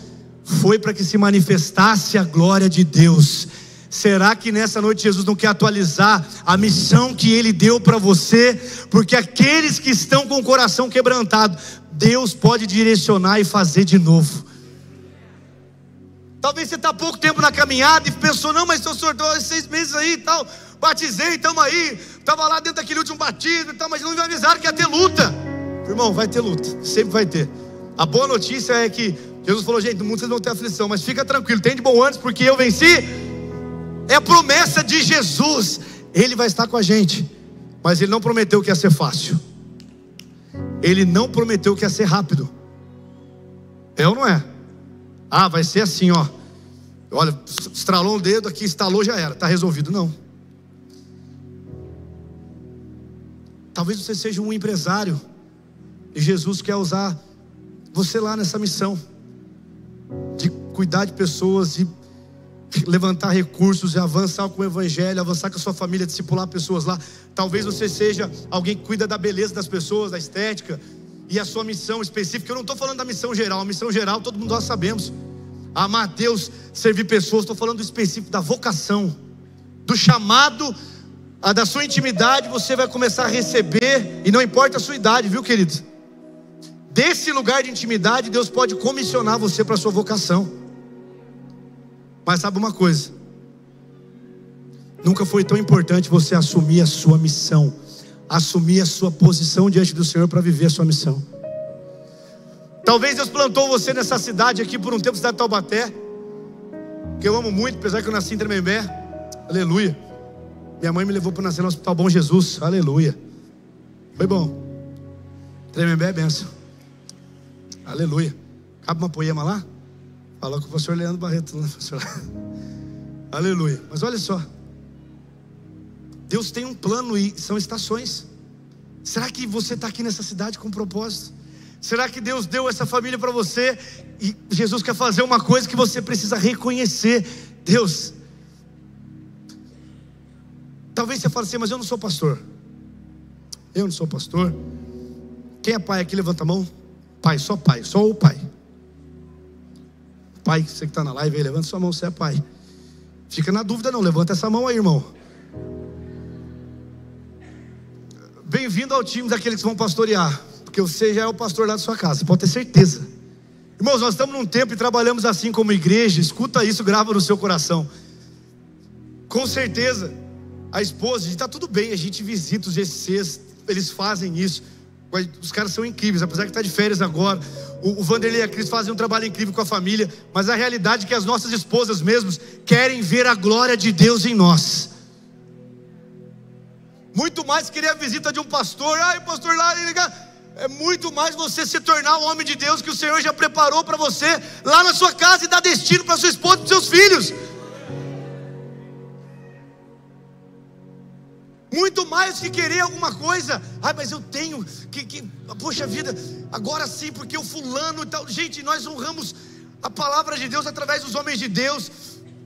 S1: foi para que se manifestasse a glória de Deus. Será que nessa noite Jesus não quer atualizar a missão que Ele deu para você? Porque aqueles que estão com o coração quebrantado, Deus pode direcionar e fazer de novo. Talvez você está há pouco tempo na caminhada e pensou: não, mas eu sou 6 meses aí e tal, batizei, estamos aí, estava lá dentro daquele último batismo e tal, mas não me avisaram que ia ter luta. Irmão, vai ter luta, sempre vai ter. A boa notícia é que Jesus falou: gente, no mundo vocês vão ter aflição, mas fica tranquilo, tem de bom ânimo, porque eu venci. É a promessa de Jesus. Ele vai estar com a gente, mas Ele não prometeu que ia ser fácil. Ele não prometeu que ia ser rápido. É ou não é? Ah, vai ser assim, ó. Olha, estralou um dedo aqui, estalou, já era, está resolvido. Não. Talvez você seja um empresário e Jesus quer usar você lá nessa missão de cuidar de pessoas e levantar recursos e avançar com o evangelho, avançar com a sua família, discipular pessoas lá. Talvez você seja alguém que cuida da beleza das pessoas, da estética, e a sua missão específica. Eu não estou falando da missão geral. A missão geral todo mundo nós sabemos: amar a Deus, servir pessoas. Estou falando do específico, da vocação, do chamado, da sua intimidade. Você vai começar a receber, e não importa a sua idade, viu, querido? Desse lugar de intimidade, Deus pode comissionar você para a sua vocação. Mas sabe uma coisa? Nunca foi tão importante você assumir a sua missão, assumir a sua posição diante do Senhor para viver a sua missão. Talvez Deus plantou você nessa cidade aqui por um tempo, cidade de Taubaté, que eu amo muito, apesar que eu nasci em Tremembé. Aleluia. Minha mãe me levou para nascer no Hospital Bom Jesus. Aleluia. Foi bom. Tremembé é benção. Aleluia. Cabe uma poema lá? Falou com o pastor Leandro Barreto, né, pastor? Aleluia. Mas olha só, Deus tem um plano e são estações. Será que você está aqui nessa cidade com propósito? Será que Deus deu essa família para você? E Jesus quer fazer uma coisa que você precisa reconhecer. Deus, talvez você fale assim, mas eu não sou pastor. Eu não sou pastor. Quem é pai aqui, levanta a mão. Pai, só o pai. Pai, você que está na live aí, levanta sua mão, você é pai. Fica na dúvida não, levanta essa mão aí, irmão. Bem-vindo ao time daqueles que vão pastorear, porque você já é o pastor lá da sua casa, pode ter certeza. Irmãos, nós estamos num tempo e trabalhamos assim como igreja. Escuta isso, grava no seu coração. Com certeza, a esposa, está tudo bem, a gente visita os GCs, eles fazem isso. Os caras são incríveis, apesar que está de férias agora. O Vanderlei e a Cris fazem um trabalho incrível com a família. Mas a realidade é que as nossas esposas mesmos querem ver a glória de Deus em nós. Muito mais que querer a visita de um pastor. Ai, pastor lá, é muito mais você se tornar um homem de Deus que o Senhor já preparou para você lá na sua casa e dar destino para sua esposa e para seus filhos. Muito mais que querer alguma coisa. Ai, mas eu tenho poxa vida, agora sim, porque o fulano e tal. Gente, nós honramos a palavra de Deus através dos homens de Deus.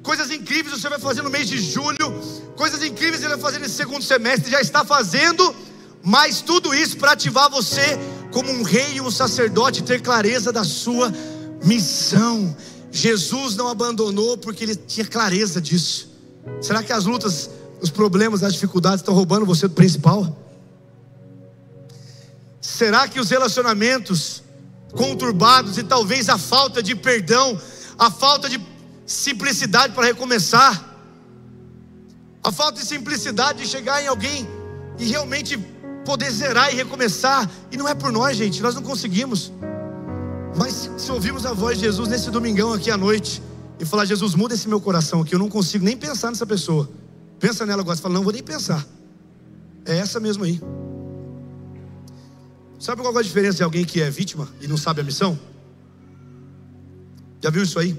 S1: Coisas incríveis você vai fazer no mês de julho. Coisas incríveis ele vai fazer nesse segundo semestre. Já está fazendo. Mas tudo isso para ativar você como um rei e um sacerdote, ter clareza da sua missão. Jesus não abandonou porque ele tinha clareza disso. Será que as lutas, os problemas, as dificuldades estão roubando você do principal? Será que os relacionamentos conturbados e talvez a falta de perdão, a falta de simplicidade para recomeçar, a falta de simplicidade de chegar em alguém e realmente poder zerar e recomeçar, e não é por nós, gente, nós não conseguimos. Mas se ouvirmos a voz de Jesus nesse domingão aqui à noite e falar: Jesus, muda esse meu coração aqui, eu não consigo nem pensar nessa pessoa. Pensa nela agora, você fala: não vou nem pensar. É essa mesmo aí. Sabe qual é a diferença de alguém que é vítima e não sabe a missão? Já viu isso aí?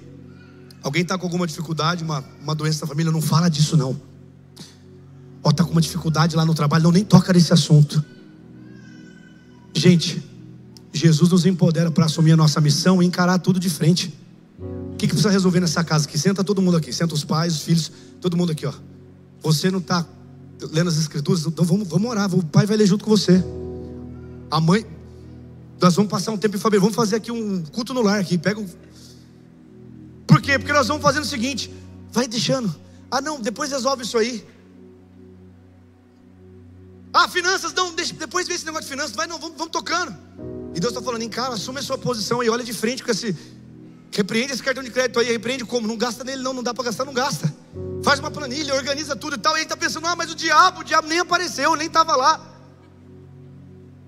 S1: Alguém está com alguma dificuldade, uma doença na família, não fala disso não. Ó, está com uma dificuldade lá no trabalho, não, nem toca nesse assunto. Gente, Jesus nos empodera para assumir a nossa missão e encarar tudo de frente. O que precisa resolver nessa casa aqui? Senta todo mundo aqui, senta os pais, os filhos, todo mundo aqui, ó. Você não está lendo as escrituras, então vamos orar, o pai vai ler junto com você. A mãe, nós vamos passar um tempo em família, vamos fazer aqui um culto no lar aqui, pega um... Por quê? Porque nós vamos fazendo o seguinte, vai deixando. Ah não, depois resolve isso aí. Ah, finanças, não, deixa, depois vê esse negócio de finanças, vai, não, vamos tocando. E Deus está falando: encara, assume a sua posição e olha de frente com esse... Repreende esse cartão de crédito aí, repreende como? Não gasta nele não dá para gastar, não gasta. Faz uma planilha, organiza tudo e tal. E ele está pensando: ah, mas o diabo nem apareceu, nem estava lá.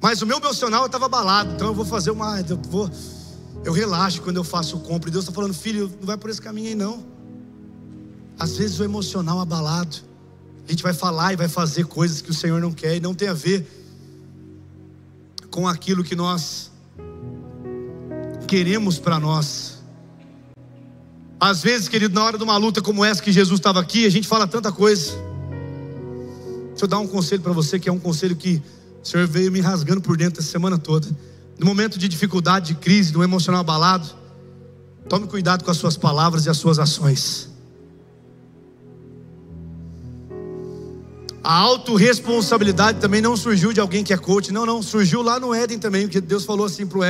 S1: Mas o meu emocional estava abalado, então eu vou fazer eu relaxo quando eu faço compra. E Deus está falando: filho, não vai por esse caminho aí não. Às vezes o emocional abalado, a gente vai falar e vai fazer coisas que o Senhor não quer, e não tem a ver com aquilo que nós queremos para nós. Às vezes, querido, na hora de uma luta como essa que Jesus estava aqui, a gente fala tanta coisa. Deixa eu dar um conselho para você, que é um conselho que o Senhor veio me rasgando por dentro essa semana toda. No momento de dificuldade, de crise, de um emocional abalado, tome cuidado com as suas palavras e as suas ações. A autorresponsabilidade também não surgiu de alguém que é coach, não, surgiu lá no Éden também, porque Deus falou assim pro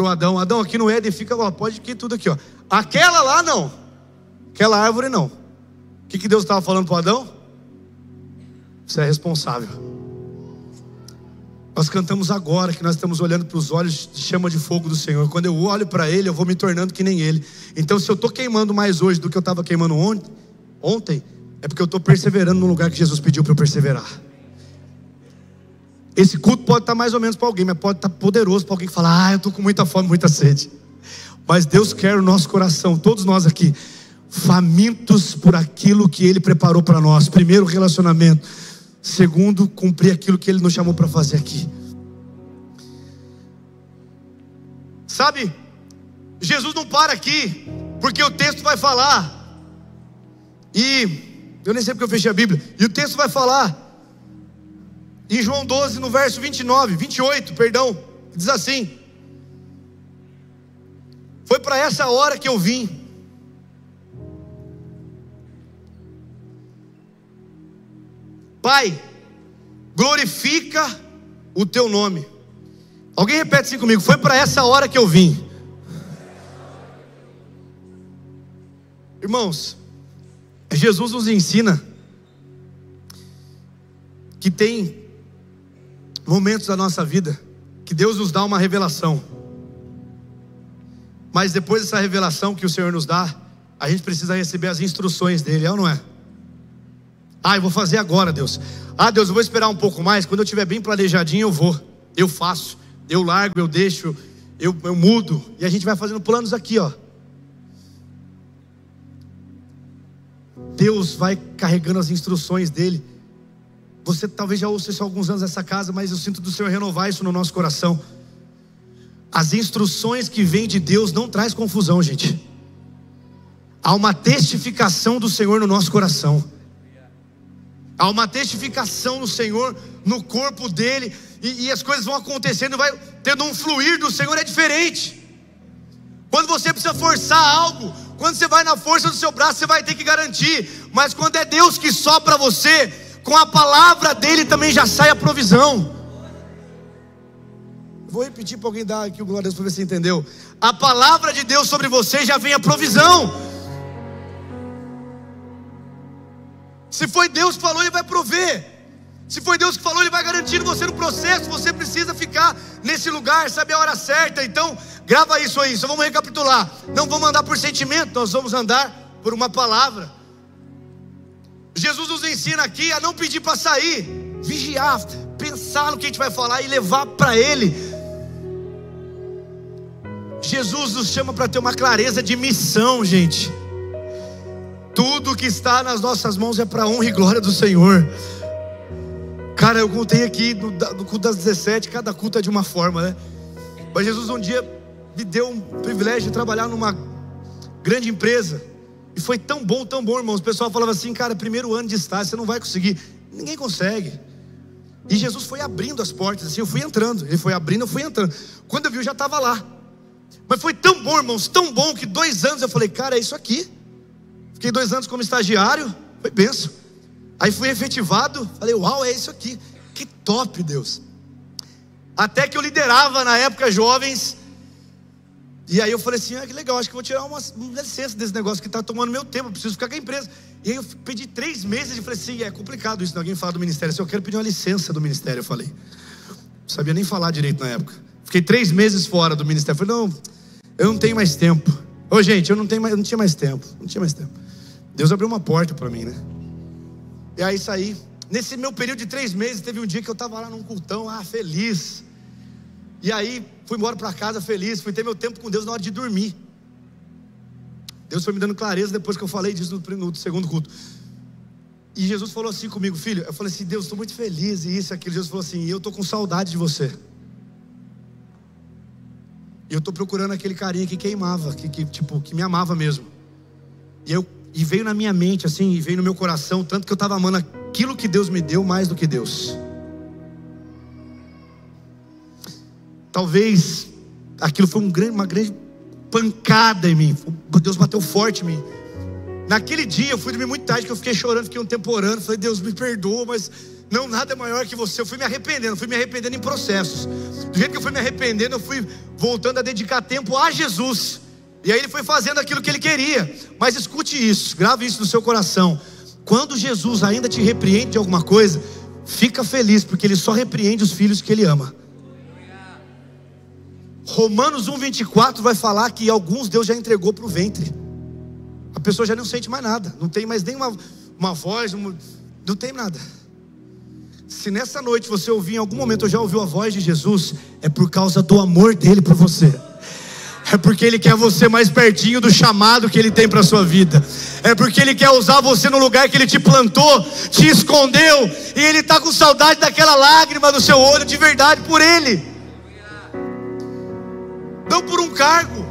S1: Adão: Adão, aqui no Éden fica, ó, pode aqui tudo aqui, ó. Aquela lá não, aquela árvore não. O que Deus estava falando para Adão? Você é responsável. Nós cantamos agora que nós estamos olhando para os olhos de chama de fogo do Senhor. Quando eu olho para Ele, eu vou me tornando que nem Ele. Então, se eu estou queimando mais hoje do que eu estava queimando ontem, é porque eu estou perseverando no lugar que Jesus pediu para eu perseverar. Esse culto pode estar mais ou menos para alguém, mas pode estar poderoso para alguém que fala: ah, eu estou com muita fome, muita sede. Mas Deus quer o nosso coração, todos nós aqui, famintos por aquilo que Ele preparou para nós. Primeiro, relacionamento. Segundo, cumprir aquilo que Ele nos chamou para fazer aqui. Sabe, Jesus não para aqui, porque o texto vai falar, e eu nem sei porque eu fechei a Bíblia, e o texto vai falar em João 12, no verso 28, diz assim: para essa hora que eu vim. Pai, glorifica o teu nome. Alguém repete assim comigo: foi para essa hora que eu vim. Irmãos, Jesus nos ensina que tem momentos da nossa vida que Deus nos dá uma revelação, mas depois dessa revelação que o Senhor nos dá, a gente precisa receber as instruções dele, é ou não é? Eu vou fazer agora, Deus. Deus, eu vou esperar um pouco mais. Quando eu estiver bem planejadinho, eu vou, eu faço, eu largo, eu deixo, eu mudo. E a gente vai fazendo planos aqui, ó. Deus vai carregando as instruções dele. Você talvez já ouça isso há alguns anos nessa casa, mas eu sinto do Senhor renovar isso no nosso coração. As instruções que vêm de Deus não traz confusão, gente. Há uma testificação do Senhor no nosso coração. Há uma testificação no Senhor, no corpo dele, e as coisas vão acontecendo, vai tendo um fluir do Senhor, é diferente. Quando você precisa forçar algo, quando você vai na força do seu braço, você vai ter que garantir. Mas quando é Deus que sopra você, com a palavra dele também já sai a provisão. Vou repetir para alguém dar aqui o glória a Deus para ver se você entendeu. A palavra de Deus sobre você já vem a provisão. Se foi Deus que falou, ele vai prover. Se foi Deus que falou, ele vai garantir você no processo. Você precisa ficar nesse lugar, saber a hora certa. Então, grava isso aí, só vamos recapitular. Não vamos andar por sentimento, nós vamos andar por uma palavra. Jesus nos ensina aqui a não pedir para sair, vigiar, pensar no que a gente vai falar e levar para ele. Jesus nos chama para ter uma clareza de missão, gente. Tudo que está nas nossas mãos é para a honra e glória do Senhor. Cara, eu contei aqui no culto das 17, cada culto é de uma forma, né? Mas Jesus um dia me deu um privilégio de trabalhar numa grande empresa. E foi tão bom, irmãos. O pessoal falava assim: cara, primeiro ano de estágio, você não vai conseguir. Ninguém consegue. E Jesus foi abrindo as portas, assim, eu fui entrando. Ele foi abrindo, eu fui entrando. Quando eu vi, eu já estava lá. Mas foi tão bom, irmãos, tão bom, que 2 anos eu falei: cara, é isso aqui. Fiquei 2 anos como estagiário, foi benção. Aí fui efetivado, falei: uau, é isso aqui. Que top, Deus. Até que eu liderava na época jovens. E aí eu falei assim: que legal, acho que vou tirar uma licença desse negócio que está tomando meu tempo, eu preciso ficar com a empresa. E aí eu pedi 3 meses e falei assim: é complicado isso, alguém fala do ministério, se eu quero pedir uma licença do ministério, eu falei. Não sabia nem falar direito na época. Fiquei 3 meses fora do ministério, falei: não, eu não tenho mais tempo. Gente, eu não tinha mais tempo. Deus abriu uma porta para mim, né? E aí saí. Nesse meu período de 3 meses, teve um dia que eu estava lá num cultão, feliz. E aí, fui embora para casa feliz, fui ter meu tempo com Deus na hora de dormir. Deus foi me dando clareza depois que eu falei disso no segundo culto. E Jesus falou assim comigo: filho, eu falei assim: Deus, estou muito feliz, e isso, aquilo. Jesus falou assim: eu estou com saudade de você. E eu estou procurando aquele carinha que queimava, que me amava mesmo. E veio na minha mente assim, e veio no meu coração, tanto que eu estava amando aquilo que Deus me deu mais do que Deus. Talvez aquilo foi uma grande pancada em mim. Deus bateu forte em mim. Naquele dia eu fui dormir muito tarde, que eu fiquei chorando, fiquei um tempo orando. Falei: Deus, me perdoa, mas não, nada é maior que você. Eu fui me arrependendo em processos. Do jeito que eu fui me arrependendo, eu fui voltando a dedicar tempo a Jesus. E aí ele foi fazendo aquilo que ele queria. Mas escute isso, grave isso no seu coração. Quando Jesus ainda te repreende de alguma coisa, fica feliz, porque ele só repreende os filhos que ele ama. Romanos 1:24 vai falar que alguns Deus já entregou para o ventre. A pessoa já não sente mais nada, não tem mais nem uma voz, não tem nada. Se nessa noite você ouvir em algum momento, ou já ouviu a voz de Jesus, é por causa do amor dele por você. É porque ele quer você mais pertinho do chamado que ele tem para a sua vida. É porque ele quer usar você no lugar que ele te plantou, te escondeu, e ele está com saudade daquela lágrima no seu olho de verdade por ele. Não por um cargo.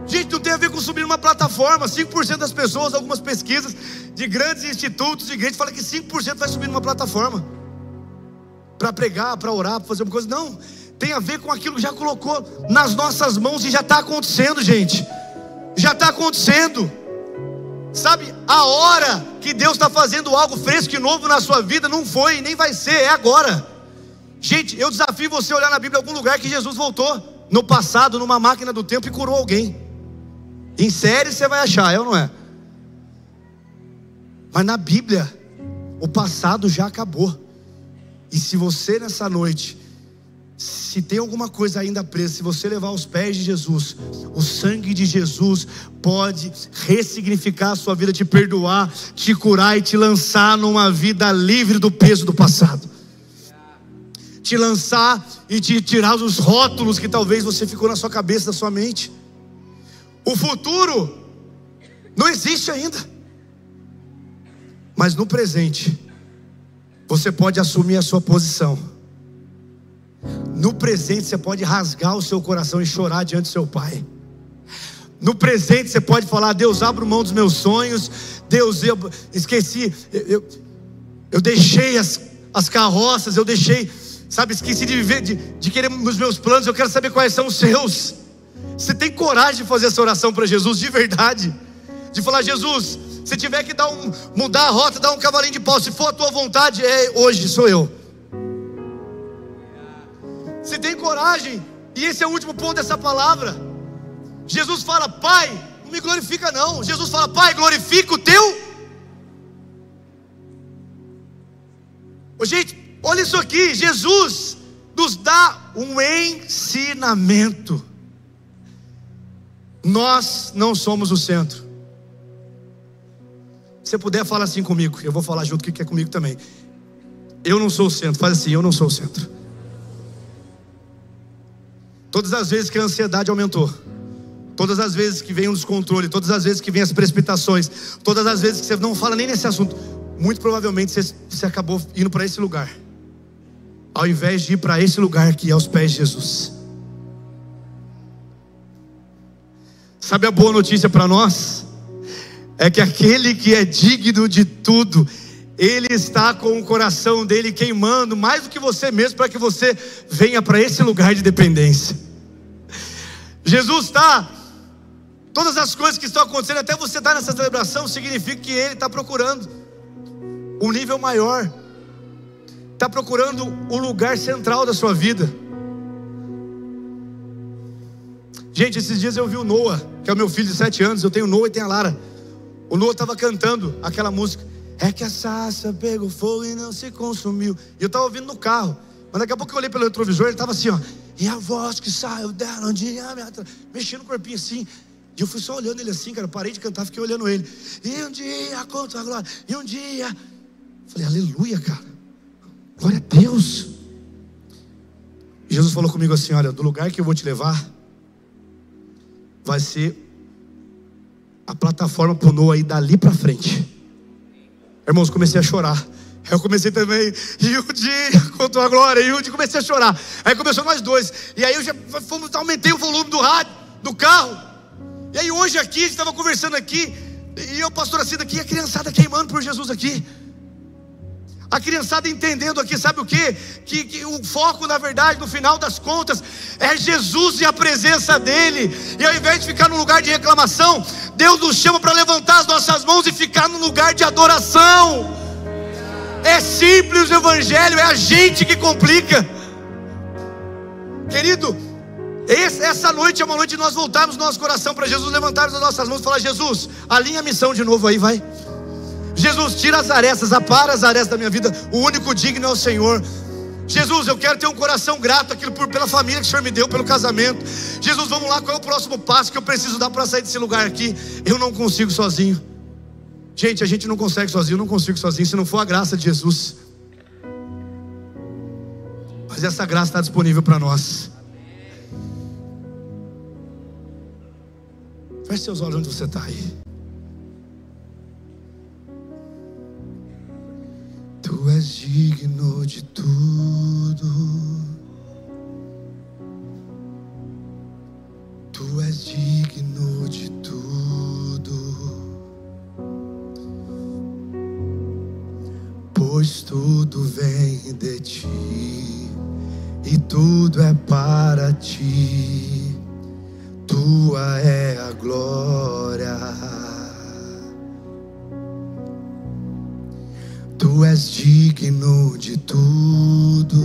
S1: Gente, não tem a ver com subir numa plataforma. 5% das pessoas, algumas pesquisas de grandes institutos de igreja falam que 5% vai subir numa plataforma para pregar, para orar, para fazer uma coisa. Não, tem a ver com aquilo que já colocou nas nossas mãos e já está acontecendo, gente. já está acontecendo. Sabe, a hora que Deus está fazendo algo fresco e novo na sua vida não foi, nem vai ser, é agora. Gente, eu desafio você a olhar na Bíblia em algum lugar que Jesus voltou no passado, numa máquina do tempo, e curou alguém. Em série você vai achar, é ou não é? Mas na Bíblia, o passado já acabou. E se você nessa noite, se tem alguma coisa ainda presa, se você levar aos pés de Jesus, o sangue de Jesus pode ressignificar a sua vida, te perdoar, te curar e te lançar numa vida livre do peso do passado. Te lançar e te tirar os rótulos que talvez você ficou na sua cabeça, na sua mente. O futuro não existe ainda, mas no presente você pode assumir a sua posição. No presente você pode rasgar o seu coração e chorar diante do seu Pai. No presente você pode falar: Deus, abro mão dos meus sonhos. Deus, eu esqueci, eu deixei as carroças, eu deixei, sabe, esqueci de viver, de querer os meus planos. Eu quero saber quais são os seus. Você tem coragem de fazer essa oração para Jesus de verdade? De falar: Jesus, se tiver que mudar a rota, dar um cavalinho de pau, se for a tua vontade, hoje sou eu. Você tem coragem? E esse é o último ponto dessa palavra. Jesus fala: Pai, não me glorifica não. Jesus fala: Pai, glorifica o teu. Gente, olha isso aqui. Jesus nos dá um ensinamento. Nós não somos o centro. Se você puder, fala assim comigo. Eu vou falar junto que é comigo também. Eu não sou o centro. Faz assim: eu não sou o centro. Todas as vezes que a ansiedade aumentou, todas as vezes que vem o descontrole, todas as vezes que vem as precipitações, todas as vezes que você não fala nem nesse assunto, muito provavelmente você acabou indo para esse lugar, ao invés de ir para esse lugar que é aos pés de Jesus. Sabe a boa notícia para nós? É que aquele que é digno de tudo, Ele está com o coração dele queimando mais do que você mesmo, para que você venha para esse lugar de dependência. Jesus está, todas as coisas que estão acontecendo, até você estar nessa celebração, significa que Ele está procurando um nível maior, está procurando o lugar central da sua vida. Gente, esses dias eu vi o Noah, que é o meu filho de 7 anos. Eu tenho o Noah e tenho a Lara. O Noah estava cantando aquela música: é que a sarça pegou fogo e não se consumiu. E eu estava ouvindo no carro, mas daqui a pouco eu olhei pelo retrovisor, ele estava assim, ó: e a voz que saiu dela um dia mexendo o corpinho assim. E eu fui só olhando ele assim, cara. Eu parei de cantar, fiquei olhando ele. E um dia contra a glória, e um dia. Falei: aleluia, cara, glória a Deus. E Jesus falou comigo assim: olha, do lugar que eu vou te levar vai ser a plataforma pro Noah ir dali pra frente. Irmãos, comecei a chorar. Eu comecei também: e um dia contou a glória, e um dia comecei a chorar. Aí começou nós dois. E aí eu já aumentei o volume do rádio, do carro. E aí hoje aqui, a gente estava conversando aqui, e eu, pastor Cida aqui, a criançada queimando por Jesus aqui. A criançada entendendo aqui, sabe o quê? Que o foco, na verdade, no final das contas, é Jesus e a presença dEle. E ao invés de ficar no lugar de reclamação, Deus nos chama para levantar as nossas mãos e ficar no lugar de adoração. É simples o Evangelho, é a gente que complica. Querido, essa noite é uma noite de nós voltarmos nosso coração para Jesus, levantarmos as nossas mãos e falar: Jesus, alinha a missão de novo aí, vai. Jesus, tira as arestas, apara as arestas da minha vida. O único digno é o Senhor. Jesus, eu quero ter um coração grato pela família que o Senhor me deu, pelo casamento. Jesus, vamos lá, qual é o próximo passo que eu preciso dar para sair desse lugar aqui? Eu não consigo sozinho. Gente, a gente não consegue sozinho, eu não consigo sozinho, se não for a graça de Jesus. Mas essa graça está disponível para nós. Feche seus olhos onde você está aí. Tu és digno de tudo. Tu és digno de tudo. Pois tudo vem de ti e tudo é para ti. Tua é a glória. és digno de tudo.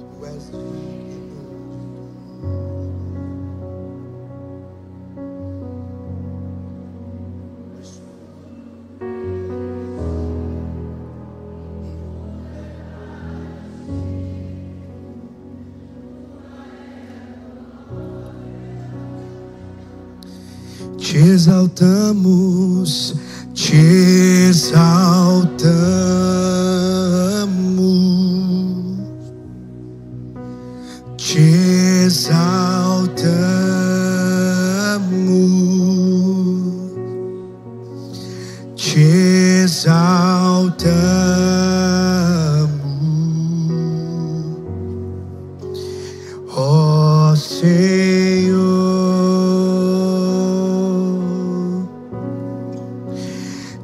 S1: Tu és digno. Te exaltamos, te exaltamos, te exaltamos, te exaltamos, ó Senhor.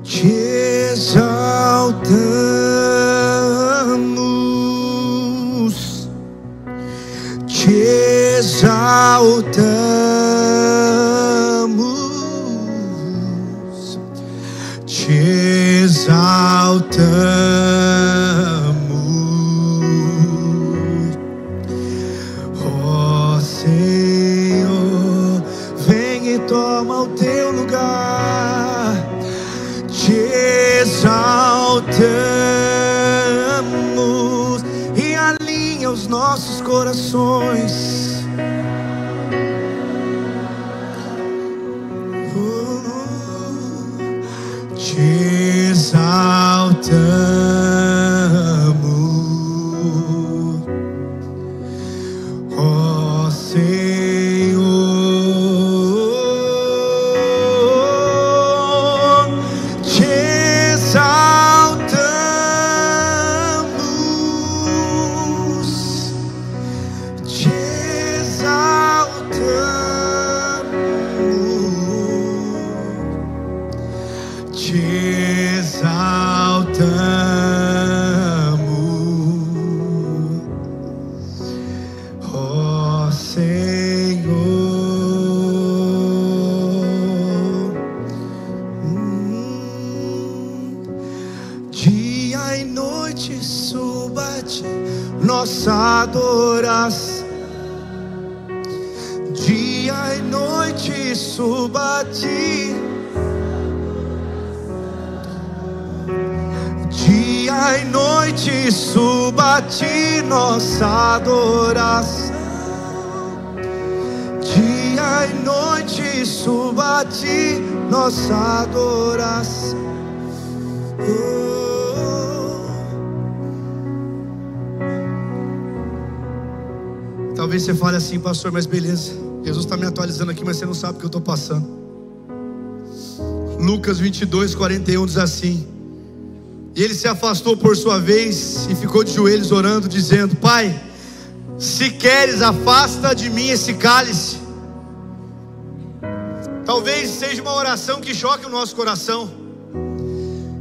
S1: Te exaltamos, te exaltamos, te exaltamos, ó Senhor, vem e toma o teu lugar. Te exaltamos e alinha os nossos corações. Te exaltamos, ó Senhor. Te exaltamos, te exaltamos, te exaltamos, ó Senhor. Dia e noite suba a ti nossa adoração. Dia e noite suba a ti. Dia e noite suba a ti nossa adoração. Dia e noite suba a ti nossa adoração. Talvez você fale assim, pastor, mas beleza, Jesus está me atualizando aqui, mas você não sabe o que eu estou passando. Lucas 22:41 diz assim: e ele se afastou por sua vez e ficou de joelhos orando, dizendo: Pai, se queres, afasta de mim esse cálice. Talvez seja uma oração que choque o nosso coração.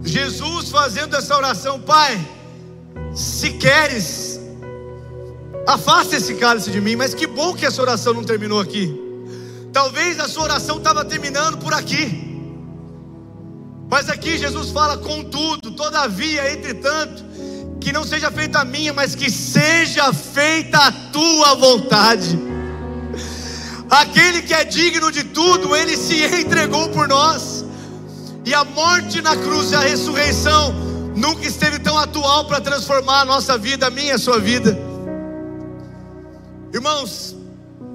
S1: Jesus fazendo essa oração: Pai, se queres, afasta esse cálice de mim. Mas que bom que essa oração não terminou aqui. Talvez a sua oração estava terminando por aqui, mas aqui Jesus fala: contudo, todavia, entretanto, que não seja feita a minha, mas que seja feita a tua vontade. Aquele que é digno de tudo, ele se entregou por nós. E a morte na cruz e a ressurreição nunca esteve tão atual para transformar a nossa vida, a minha e a sua vida. Irmãos,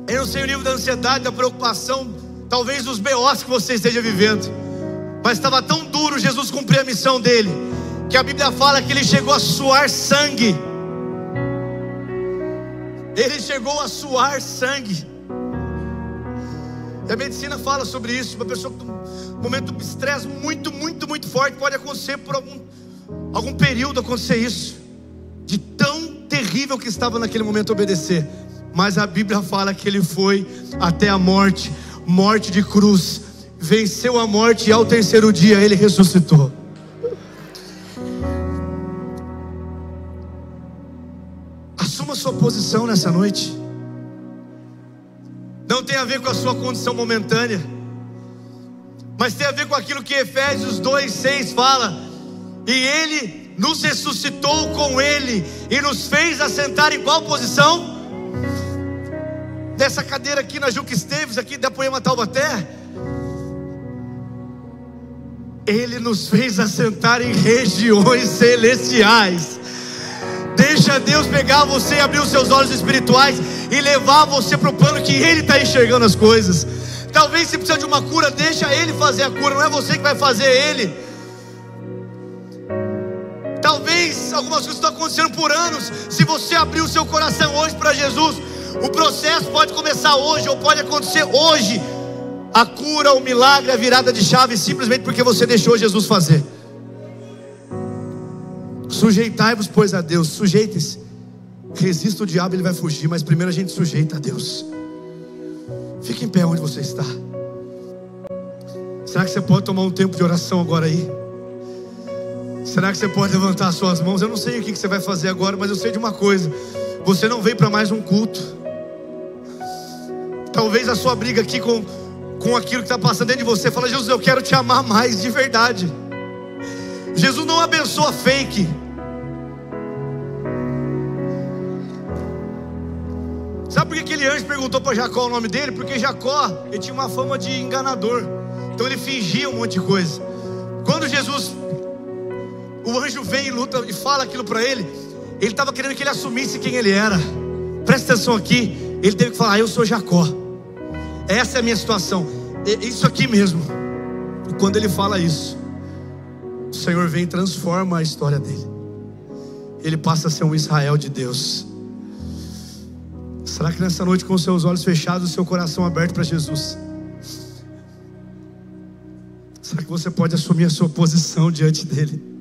S1: eu não sei o nível da ansiedade, da preocupação, talvez dos BOs que você esteja vivendo, mas estava tão duro Jesus cumprir a missão dele, que a Bíblia fala que ele chegou a suar sangue. Ele chegou a suar sangue. E a medicina fala sobre isso. Uma pessoa com um momento de estresse muito forte, pode acontecer por algum período acontecer isso, de tão terrível que estava naquele momento obedecer. Mas a Bíblia fala que ele foi até a morte, morte de cruz, venceu a morte, e ao terceiro dia ele ressuscitou. Assuma sua posição nessa noite. Não tem a ver com a sua condição momentânea. mas tem a ver com aquilo que Efésios 2:6 fala. E Ele nos ressuscitou com Ele e nos fez assentar em qual posição? Dessa cadeira aqui na Juca Esteves, aqui da Poema Taubaté. Ele nos fez assentar em regiões celestiais. Deixa Deus pegar você, abrir os seus olhos espirituais e levar você para o plano que Ele está enxergando as coisas. Talvez se precisa de uma cura, deixa Ele fazer a cura, não é você que vai fazer, Ele. Talvez algumas coisas estão acontecendo por anos. Se você abrir o seu coração hoje para Jesus, o processo pode começar hoje, ou pode acontecer hoje. A cura, o milagre, a virada de chave, simplesmente porque você deixou Jesus fazer. Sujeitai-vos, pois, a Deus. Sujeitem-se. Resista o diabo, ele vai fugir, mas primeiro a gente sujeita a Deus. Fique em pé onde você está. Será que você pode tomar um tempo de oração agora aí? Será que você pode levantar as suas mãos? Eu não sei o que você vai fazer agora, mas eu sei de uma coisa: você não veio para mais um culto. Talvez a sua briga aqui com aquilo que está passando dentro de você, fala: Jesus, eu quero te amar mais de verdade. Jesus não abençoa fake. Sabe por que aquele anjo perguntou para Jacó o nome dele? Porque Jacó, ele tinha uma fama de enganador. Então ele fingia um monte de coisa. Quando Jesus, o anjo vem e luta e fala aquilo para ele, ele estava querendo que ele assumisse quem ele era. Presta atenção aqui. Ele teve que falar: eu sou Jacó, essa é a minha situação, isso aqui mesmo. E quando ele fala isso, o Senhor vem e transforma a história dele. Ele passa a ser um Israel de Deus. Será que nessa noite, com os seus olhos fechados, o seu coração aberto para Jesus, será que você pode assumir a sua posição diante dele?